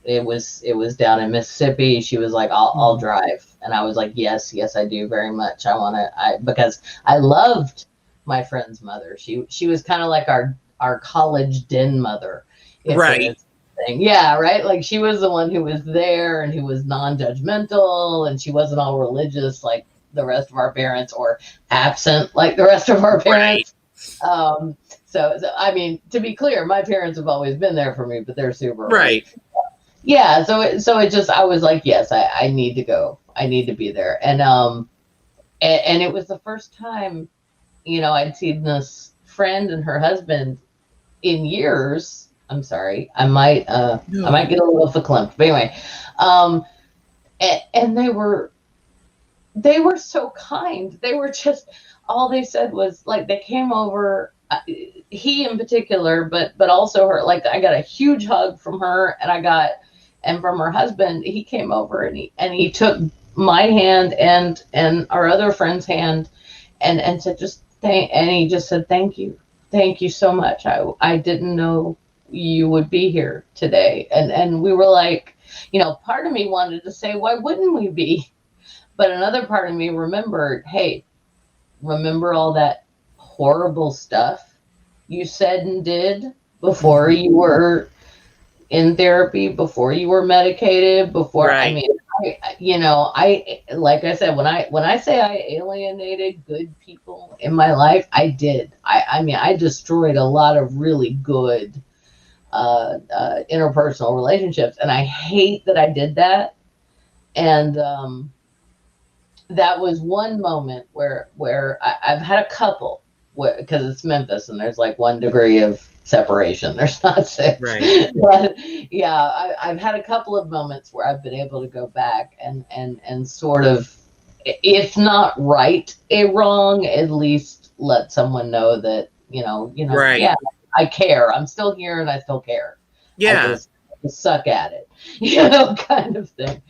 It was down in Mississippi. She was like, I'll drive. And I was like, yes, I do very much. Because I loved my friend's mother. She was kind of like our college den mother, if there Right. is thing. Yeah, right. Like, she was the one who was there and who was non-judgmental, and she wasn't all religious like the rest of our parents, or absent like the rest of our Right. parents. So I mean, to be clear, my parents have always been there for me, but they're super old. Right. Yeah, so it just, I was like, yes, I need to go. I need to be there. And it was the first time, I'd seen this friend and her husband in years. I'm sorry. I might get a little verklempt. But anyway, and they were so kind. They were just, all they said was, like, they came over, he in particular, but also her. Like, I got a huge hug from her, and from her husband. He came over and he took my hand and our other friend's hand, and said, and he just said, thank you so much. I didn't know you would be here today. And we were like, part of me wanted to say, why wouldn't we be? But another part of me remembered, hey, remember all that horrible stuff you said and did before you were in therapy, before you were medicated, before, I Right. mean, I like I said, when I say I alienated good people in my life, I did. I mean, I destroyed a lot of really good interpersonal relationships, and I hate that I did that. And that was one moment where I've had a couple, because it's Memphis and there's like 1 degree of separation. There's not six, Right. but yeah, I've had a couple of moments where I've been able to go back and sort of, if not right a wrong, at least let someone know that, Right. yeah, I care. I'm still here and I still care. I Yeah. just suck at it, kind of thing.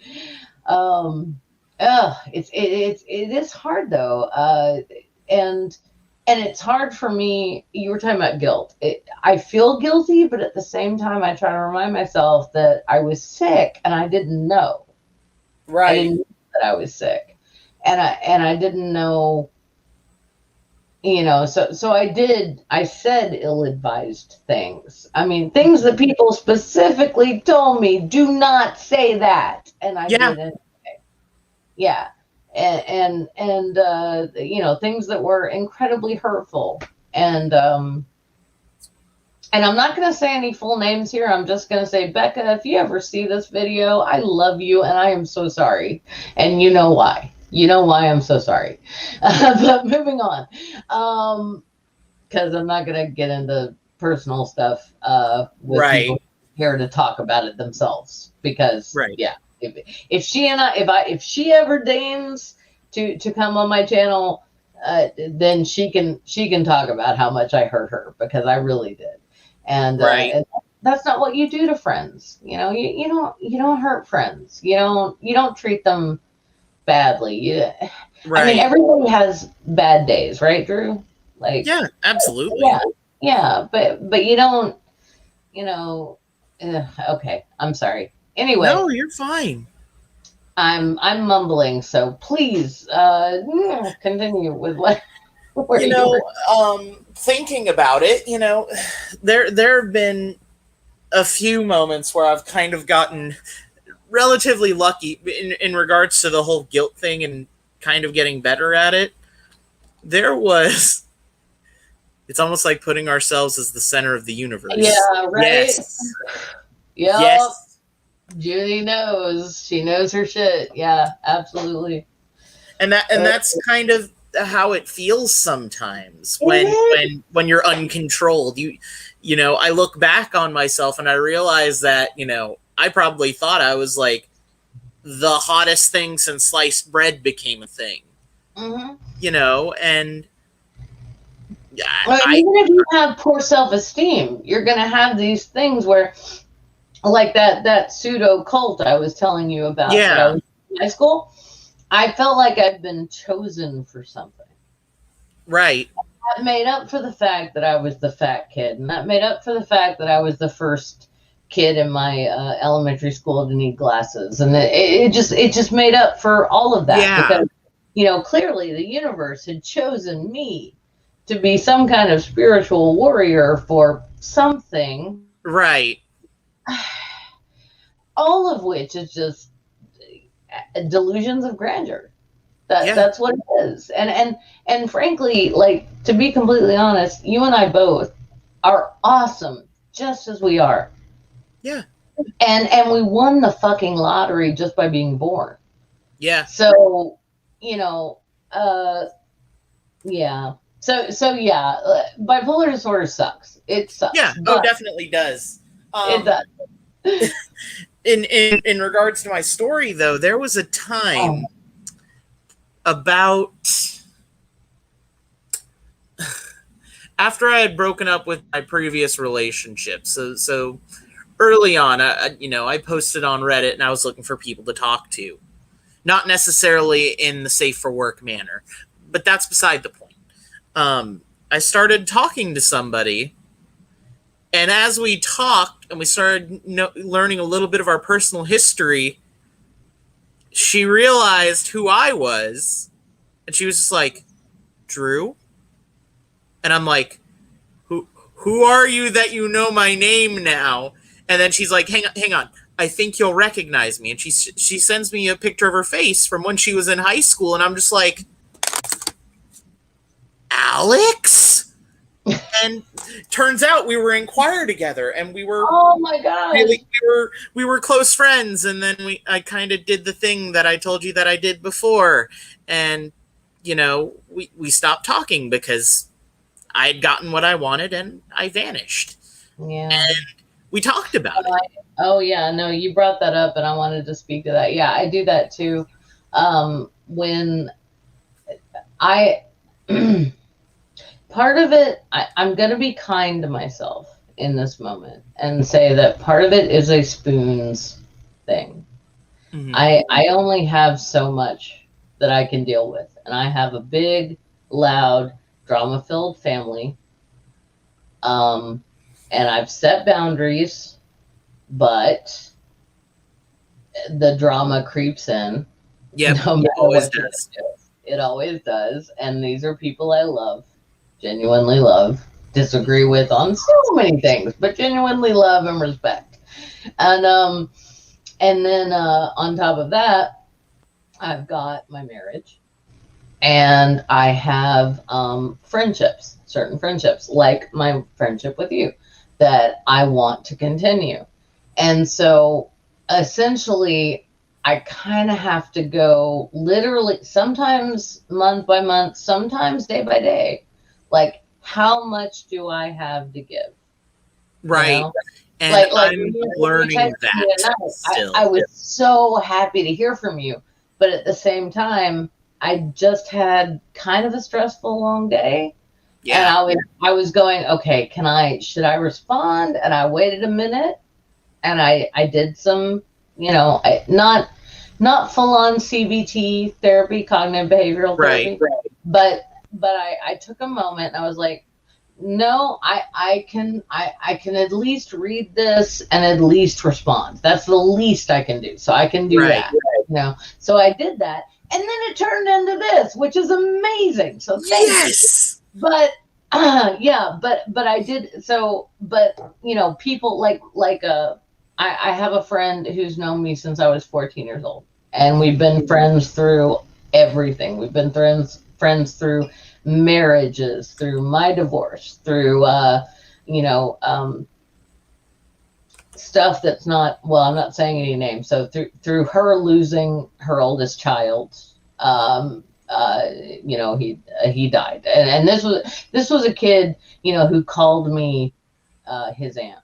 Um, it is hard though, and it's hard for me. You were talking about guilt. I feel guilty, but at the same time, I try to remind myself that I was sick and I didn't know. I Right. didn't know that I was sick, and I didn't know. So I said ill-advised things. I mean, things that people specifically told me, do not say that, and I Yeah. did. Yeah. And things that were incredibly hurtful. And I'm not going to say any full names here. I'm just going to say, Becca, if you ever see this video, I love you and I am so sorry. And you know why. You know why I'm so sorry. But moving on. Because I'm not going to get into personal stuff with Right. people here to talk about it themselves. Because, Right. yeah, if she ever deigns to come on my channel, then she can talk about how much I hurt her, because I really did. Right. And that's not what you do to friends. You don't hurt friends. You don't treat them badly. I mean, Right. everybody has bad days, right, Drew? Like, Yeah. yeah, Absolutely. yeah, but you don't, okay, I'm sorry. Anyway, No, you're fine. I'm mumbling, so please continue with what where You you know, were. thinking about it, there have been a few moments where I've kind of gotten relatively lucky in regards to the whole guilt thing and kind of getting better at it. There was, it's almost like putting ourselves as the center of the universe. Yeah, right. Yes. Yep. Yes. Judy knows. She knows her shit. Yeah, absolutely. And that's kind of how it feels sometimes It is. when you're uncontrolled. I look back on myself and I realize that, I probably thought I was like the hottest thing since sliced bread became a thing. Mm-hmm. And Well, I even if you have poor self-esteem, you're gonna have these things where, like that pseudo cult I was telling you about that I yeah, was in high school. I felt like I'd been chosen for something. right. That made up for the fact that I was the fat kid, and that made up for the fact that I was the first kid in my elementary school to need glasses, and it just made up for all of that Yeah, because clearly the universe had chosen me to be some kind of spiritual warrior for something, right. all of which is just delusions of grandeur. That Yeah, that's what it is. And frankly, like, to be completely honest, you and I both are awesome just as we are. yeah, And we won the fucking lottery just by being born. yeah, So, you know, uh yeah. So yeah, bipolar disorder sucks. It yeah. sucks. Oh, But definitely does. it Um, does. in regards to my story, though, there was a Oh, time about after I had broken up with my previous relationship. So early on, I posted on Reddit and I was looking for people to talk to, not necessarily in the safe for work manner, but that's beside the point. I started talking to somebody, and as we talked and we started learning a little bit of our personal history, she realized who I was, and she was just like, Drew? And I'm like, who are you that you know my name now? And then she's like, hang on. I think you'll recognize me. And she sends me a picture of her face from when she was in high school, and I'm just like, Alex? And turns out we were in choir together, and we were oh my god. really we were close friends. And then I kind of did the thing that I told you that I did before, and we stopped talking because I had gotten what I wanted and I vanished. Yeah. And we talked about it. Oh yeah, no, you brought that up and I wanted to speak to that. Yeah, I do that too. When I part of it, I'm going to be kind to myself in this moment and say that part of it is a spoons thing. Mm-hmm. I only have so much that I can deal with, and I have a big, loud, drama-filled family. And I've set boundaries, but the drama creeps in Yep, no it matter always what you does. do. It always does. And these are people I love, genuinely love, disagree with on so many things, but genuinely love and respect. And then on top of that, I've got my marriage, and I have friendships, certain friendships, like my friendship with you, that I want to continue. And so essentially, I kind of have to go literally, sometimes month by month, sometimes day by day. Like, how much do I have to give? You Right. know? And Like I'm when you learning texted me at that night, I still. was so happy to hear from you. But at the same time, I just had kind of a stressful long day. And Yeah. I was going, okay, should I respond? And I waited a minute and I did some, not full on CBT therapy, cognitive behavioral Right. therapy, but I took a moment and I was like, no, I can at least read this and at least respond. That's the least I can do. So I can do Right. that. So I did that, and then it turned into this, which is amazing. So thank Yes. you. But yeah, but I did so. But people I have a friend who's known me since I was 14 years old, and we've been friends through everything. We've been friends through marriages, through my divorce, through you know um, stuff that's not, well, I'm not saying any names. So through her losing her oldest child, um, he died, and this was a kid, who called me his aunt.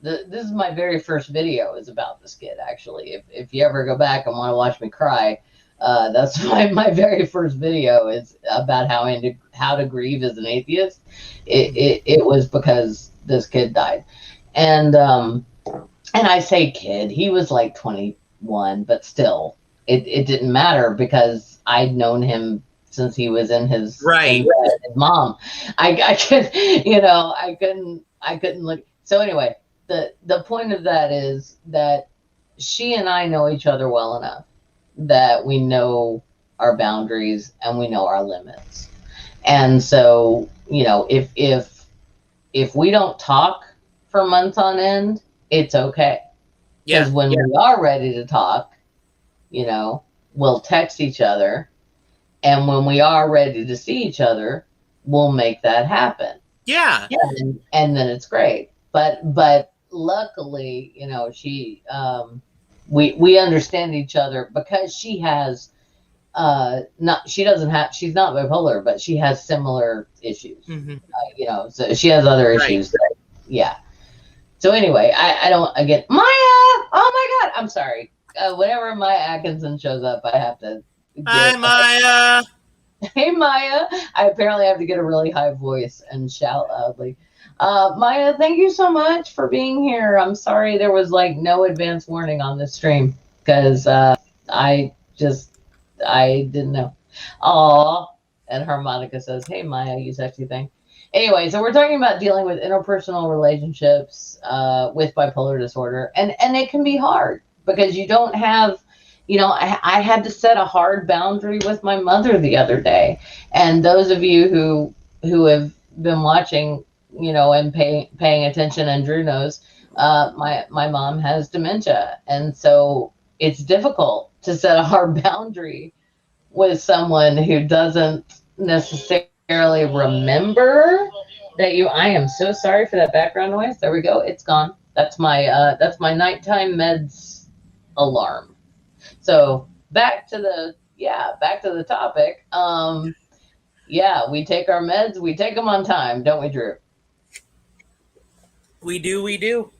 This is my very first video is about this kid. Actually, if you ever go back and want to watch me cry, that's my very first video is about how to grieve as an atheist. It was because this kid died, and I say kid, he was like 21, but still, it didn't matter because I'd known him since he was in his his mom. I could, I couldn't look. So anyway, the point of that is that she and I know each other well enough that we know our boundaries and we know our limits. And so, if we don't talk for months on end, it's okay. Because when we are ready to talk, we'll text each other. And when we are ready to see each other, we'll make that happen. Yeah. And then it's great. But luckily, we understand each other because she has she's not bipolar, but she has similar issues. So she has other issues. Yeah. So anyway, I don't, again, Maya, oh my God, I'm sorry. Whenever Maya Atkinson shows up, I have to. Hi, Maya. Hey, Maya. I apparently have to get a really high voice and shout loudly. Maya, thank you so much for being here. I'm sorry there was no advance warning on this stream because I didn't know. Aw. And Harmonica says, hey, Maya, you sexy thing. Anyway, so we're talking about dealing with interpersonal relationships with bipolar disorder. And it can be hard because you don't have, I had to set a hard boundary with my mother the other day. And those of you who have been watching, and paying attention, and Drew knows, my mom has dementia. And so it's difficult to set a hard boundary with someone who doesn't necessarily remember that I am so sorry for that background noise. There we go. It's gone. That's my nighttime meds alarm. So back to the topic. We take our meds. We take them on time, don't we, Drew? We do. We do.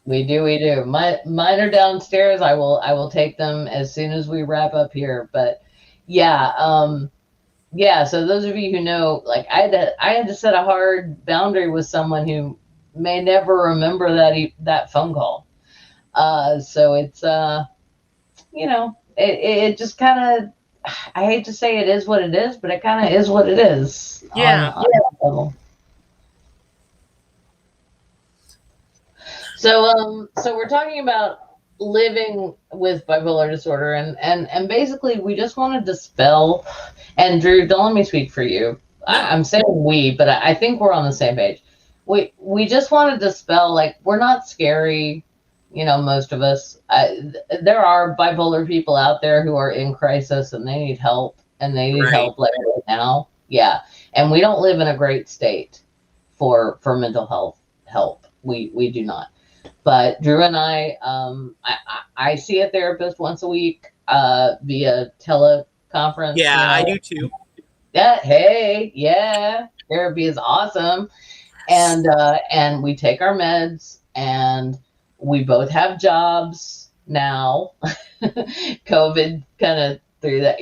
Mine are downstairs. I will take them as soon as we wrap up here. But so those of you who know, I had to set a hard boundary with someone who may never remember that phone call. So it's it just kind of, I hate to say it is what it is, but it kind of is what it is. Yeah. On that level. So we're talking about living with bipolar disorder, and basically we just want to dispel. And Drew, don't let me speak for you. No. I'm saying we, but I think we're on the same page. We just want to dispel, we're not scary, most of us. There are bipolar people out there who are in crisis and they need help, and they need help right now. Yeah, and we don't live in a great state for mental health help. We do not. But Drew and I see a therapist once a week via teleconference. Yeah, I do too. Hey, yeah, therapy is awesome, and we take our meds, and we both have jobs now. COVID kind of threw that,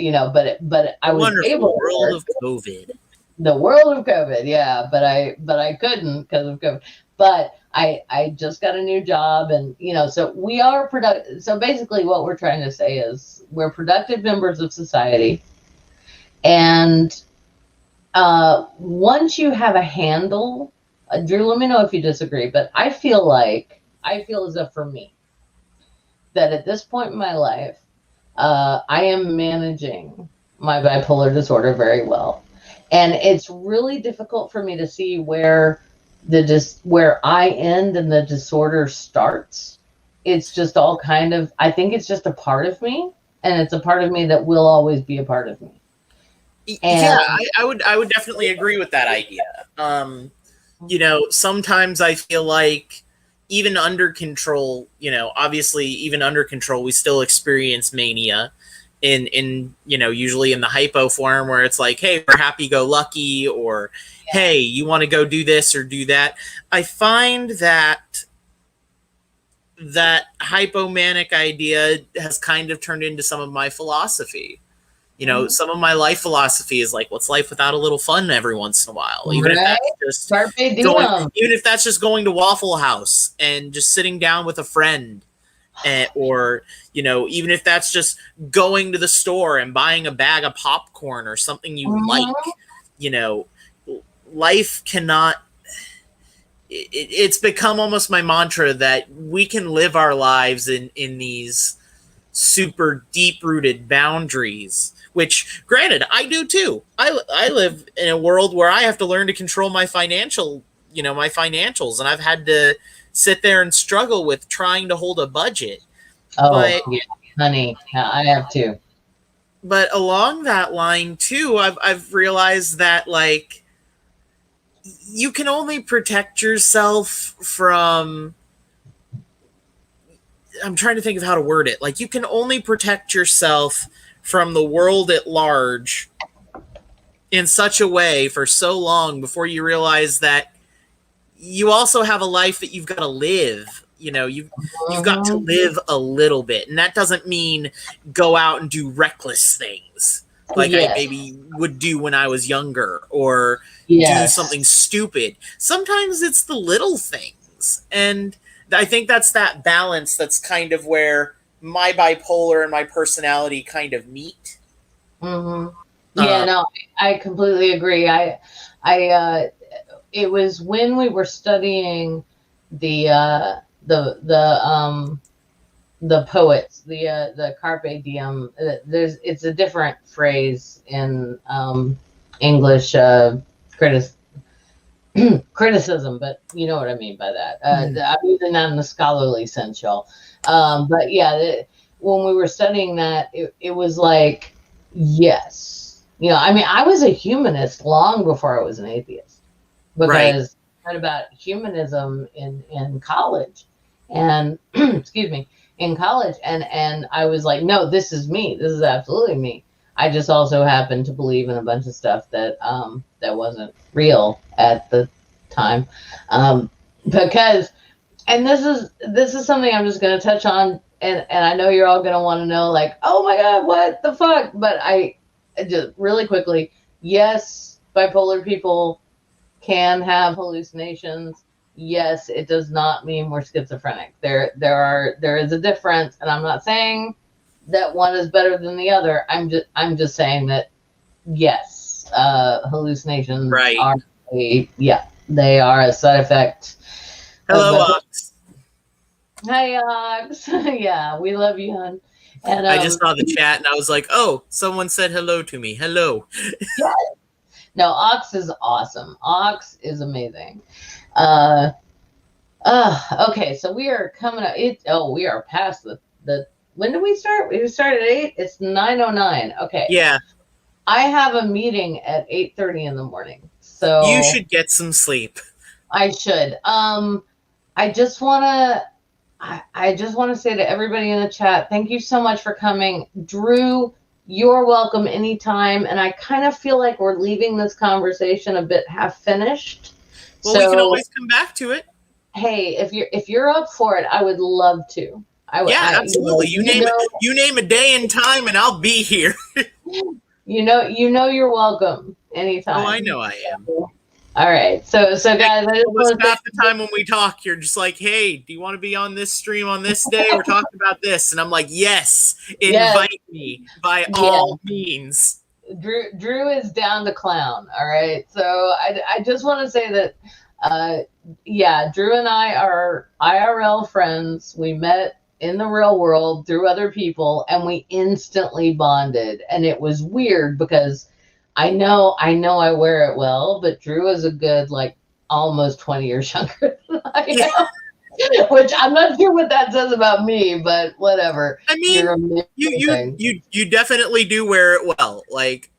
but I was able. World of COVID. The world of COVID, yeah, but I couldn't because of COVID. But I just got a new job, and so we are productive. So basically what we're trying to say is we're productive members of society. And once you have a handle, Drew, let me know if you disagree, but I feel as if for me, that at this point in my life, I am managing my bipolar disorder very well. And it's really difficult for me to see where where I end and the disorder starts. It's just all kind of, I think it's just a part of me, and it's a part of me that will always be a part of me. Yeah, And I would definitely agree with that idea. Sometimes I feel like even under control, obviously even under control, we still experience mania in usually in the hypo form where it's like, hey, we're happy go lucky, or hey, you want to go do this or do that. I find that hypomanic idea has kind of turned into some of my philosophy. Some of my life philosophy is like, what's life without a little fun every once in a while? Even if that's just even if that's just going to Waffle House and just sitting down with a friend, or even if that's just going to the store and buying a bag of popcorn or something you like. Life cannot. It's become almost my mantra that we can live our lives in these super deep rooted boundaries, which granted I do too. I live in a world where I have to learn to control my financials, and I've had to sit there and struggle with trying to hold a budget. yeah, honey, I have to. But along that line too, I've realized that like you can only protect yourself from, I'm trying to think of how to word it. Like, you can only protect yourself from the world at large in such a way for so long before you realize that you also have a life that you've got to live. You've got to live a little bit, and that doesn't mean go out and do reckless things like I maybe would do when I was younger, or do something stupid. Sometimes it's the little things, and I think that's that balance that's kind of where my bipolar and my personality kind of meet. Yeah, no, I completely agree. It was when we were studying the poets, the carpe diem. It's a different phrase in English criticism, but you know what I mean by that. I'm using that in the scholarly sense, y'all. But yeah, when we were studying that, it was like, yes, I mean, I was a humanist long before I was an atheist, because I read about humanism in college, and excuse me, in college, and I was like, no, this is me. This is absolutely me. I just also happened to believe in a bunch of stuff that wasn't real at the time, because, and this is something I'm just going to touch on, and I know you're all going to want to know, like, oh my god, what the fuck? But I just really quickly, yes, bipolar people can have hallucinations. Yes, it does not mean we're schizophrenic. There is a difference, and I'm not saying that one is better than the other. I'm just saying that yes, hallucinations are they are a side effect. Hello, Ox. Hi, Ox. Yeah, we love you, hon. And I just saw the chat and I was like, oh, someone said hello to me. Hello. Yeah. No, Ox is awesome. Ox is amazing. Okay, so we are coming up. We are past the. When did we start? We started at 8. It's 9:09. Okay. Yeah. I have a meeting at 8:30 in the morning. So you should get some sleep. I should. I just want to say to everybody in the chat, thank you so much for coming. Drew, you're welcome anytime. And I kind of feel like we're leaving this conversation a bit half finished. Well, we can always come back to it. Hey, if you're up for it, I would love to. Absolutely. You name a day and time, and I'll be here. You're welcome anytime. Oh, I know I am. All right, so guys, I just half the time when we talk, you're just like, "Hey, do you want to be on this stream on this day? We're talking about this," and I'm like, "Yes, invite me by all means." Drew is down to clown. All right, so I just want to say that, Drew and I are IRL friends. We met in the real world through other people, and we instantly bonded. And it was weird because I wear it well, but Drew is a good, like, almost 20 years younger than I am. Which I'm not sure what that says about me, but whatever. I mean, You're amazing. you definitely do wear it well, like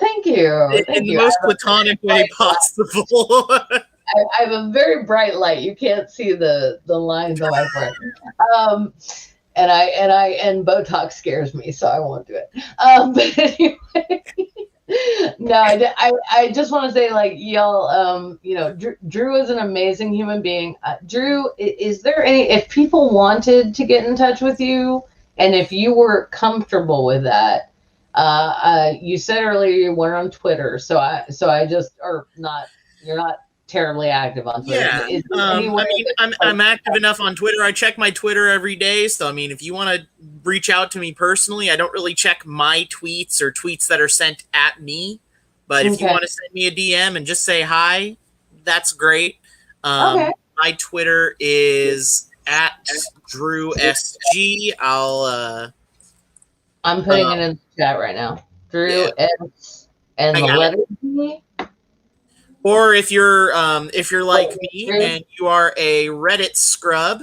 Thank you. in Thank the you. most platonic way possible. I have a very bright light. You can't see the lines on my forehead. Um, and Botox scares me, so I won't do it. But anyway, no, I just want to say, like, y'all, Drew is an amazing human being. Drew, is there if people wanted to get in touch with you, and if you were comfortable with that, you said earlier you weren't on Twitter, so I just, or not, you're not terribly active on Twitter. Yeah. I mean, I'm active enough on Twitter. I check my Twitter every day. So, I mean, if you want to reach out to me personally, I don't really check my tweets or tweets that are sent at me. But if you want to send me a DM and just say hi, that's great. Okay. My Twitter is at DrewSG. I'm putting it in the chat right now. Drew S and the letter G. Or if you're like me and you are a Reddit scrub,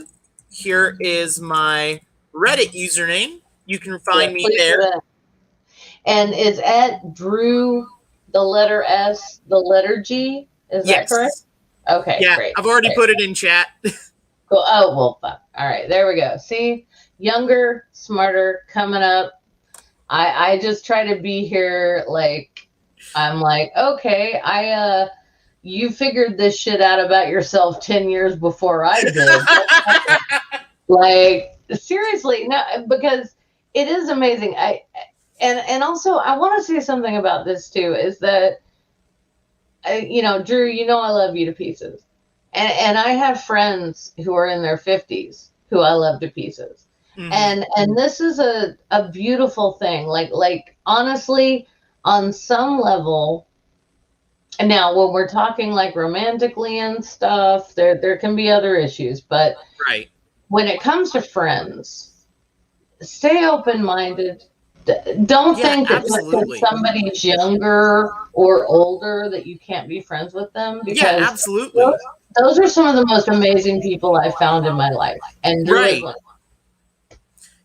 here is my Reddit username. You can find me there. And it's at Drew, the letter S, the letter G. Is that correct? Okay, yeah, great. I've already put it in chat. Cool. Oh, well, fuck. All right, there we go. See, younger, smarter, coming up. I just try to be here. Like, I'm like, okay, you figured this shit out about yourself 10 years before I did. Like, seriously, no, because it is amazing. And also, I want to say something about this too, is that, Drew, I love you to pieces. And I have friends who are in their 50s who I love to pieces. Mm-hmm. And this is a beautiful thing. Like honestly, on some level, now when we're talking like romantically and stuff, there can be other issues, but right. When it comes to friends, stay open-minded. Don't think that because somebody's younger or older that you can't be friends with them. Because absolutely. Those are some of the most amazing people I've found in my life. And Drew is one.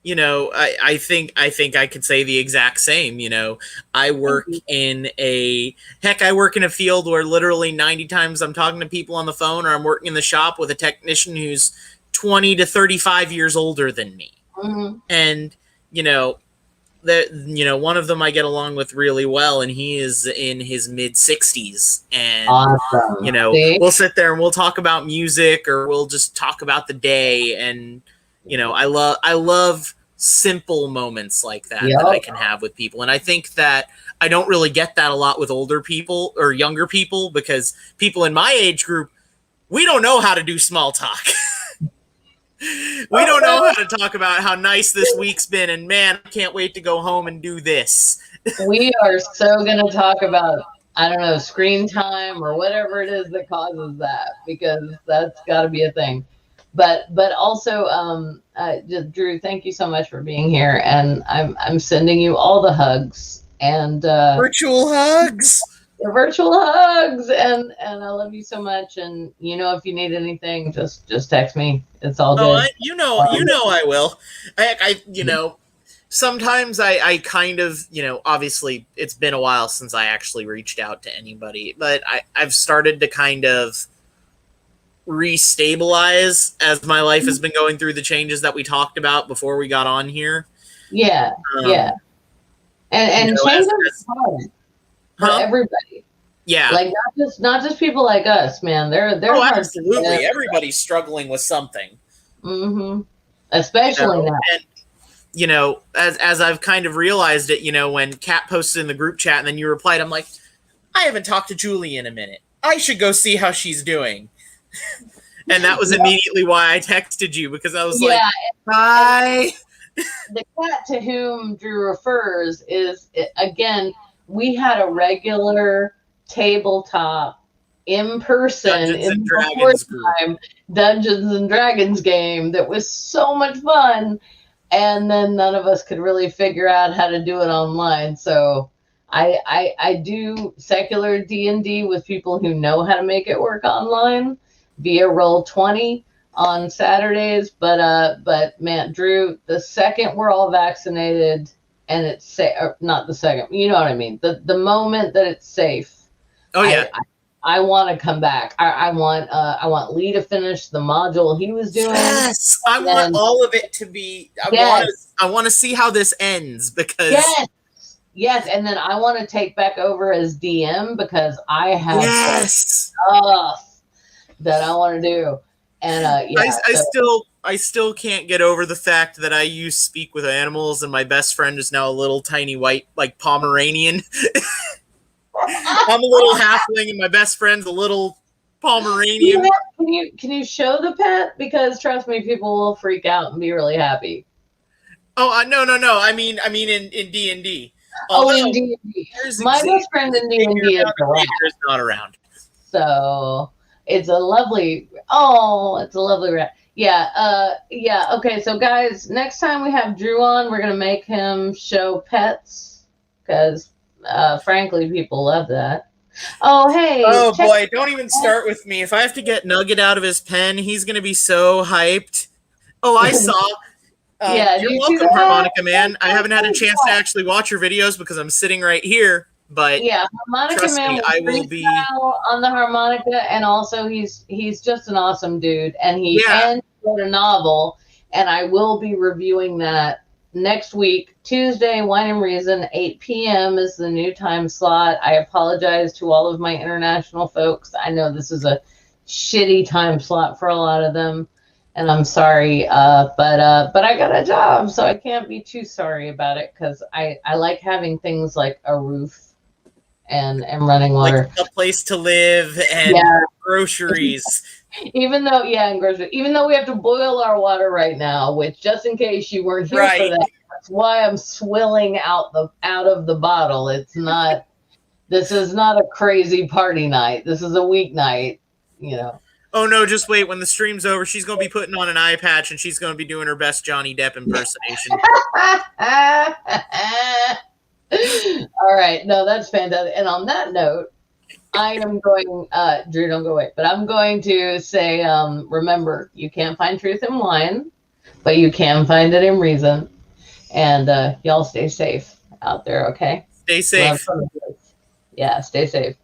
I think I could say the exact same. I work in a field where literally 90 times I'm talking to people on the phone, or I'm working in the shop with a technician who's 20 to 35 years older than me. Mm-hmm. And, one of them I get along with really well, and he is in his mid 60s. And, awesome. We'll sit there and we'll talk about music, or we'll just talk about the day. And, I love simple moments like that that I can have with people. And I think that I don't really get that a lot with older people or younger people, because people in my age group, we don't know how to do small talk. We don't know how to talk about how nice this week's been, and man, I can't wait to go home and do this. We are so going to talk about, I don't know, screen time or whatever it is that causes that, because that's got to be a thing. But also, Drew, thank you so much for being here, and I'm sending you all the hugs and virtual hugs. Virtual hugs, and I love you so much. And if you need anything, just text me. It's all good. I will. Sometimes I kind of, obviously it's been a while since I actually reached out to anybody, but I've started to kind of restabilize as my life has been going through the changes that we talked about before we got on here. Yeah. And changes hard. For everybody, like not just people like us, man. They're absolutely everybody's struggling with something. Mm-hmm. Especially now. And as I've kind of realized it, when Kat posted in the group chat and then you replied, I'm like, I haven't talked to Julie in a minute. I should go see how she's doing. And that was immediately why I texted you, because I was like, hi. The cat to whom Drew refers is, again, we had a regular tabletop in person Dungeons in and the before Dragons group. time Dungeons and Dragons game that was so much fun, and then none of us could really figure out how to do it online. So I do secular D&D with people who know how to make it work online via Roll20 on Saturdays. But man, Drew, the second we're all vaccinated and it's safe, not the second, you know what I mean? The moment that it's safe. Oh yeah. I want to come back. I want Lee to finish the module he was doing. Yes, I want all of it to be. I want to see how this ends because yes, and then I want to take back over as DM because I have stuff that I want to do, and I still can't get over the fact that I used speak with animals, and my best friend is now a little tiny white like Pomeranian. I'm a little halfling, and my best friend's a little Pomeranian. Can you show the pet? Because trust me, people will freak out and be really happy. Oh no! I mean in D&D. In D&D. My best friend in D&D is not around. So it's a lovely. It's a lovely rat. Yeah. Okay. So guys, next time we have Drew on, we're gonna make him show pets because. Frankly, people love that. Oh, hey. Oh, boy. Don't even start with me. If I have to get Nugget out of his pen, he's going to be so hyped. Oh, I saw. You're welcome, Harmonica Man. I haven't had a chance to actually watch your videos because I'm sitting right here. But yeah, Harmonica Man, I will be on the harmonica, and also he's just an awesome dude, and he wrote a novel, and I will be reviewing that next week, Tuesday, Wine and Reason, 8 p.m. is the new time slot. I apologize to all of my international folks. I know this is a shitty time slot for a lot of them, and I'm sorry, but I got a job, so I can't be too sorry about it because I like having things like a roof and running water, like a place to live and groceries. Even though we have to boil our water right now, which just in case you weren't here for that, that's why I'm swilling out of the bottle. It's not. This is not a crazy party night. This is a weeknight. Oh no! Just wait. When the stream's over, she's gonna be putting on an eye patch and she's gonna be doing her best Johnny Depp impersonation. All right. No, that's fantastic. And on that note, I am going, Drew, don't go away, but I'm going to say, remember, you can't find truth in wine, but you can find it in reason. And y'all stay safe out there, okay? Stay safe. Yeah, stay safe.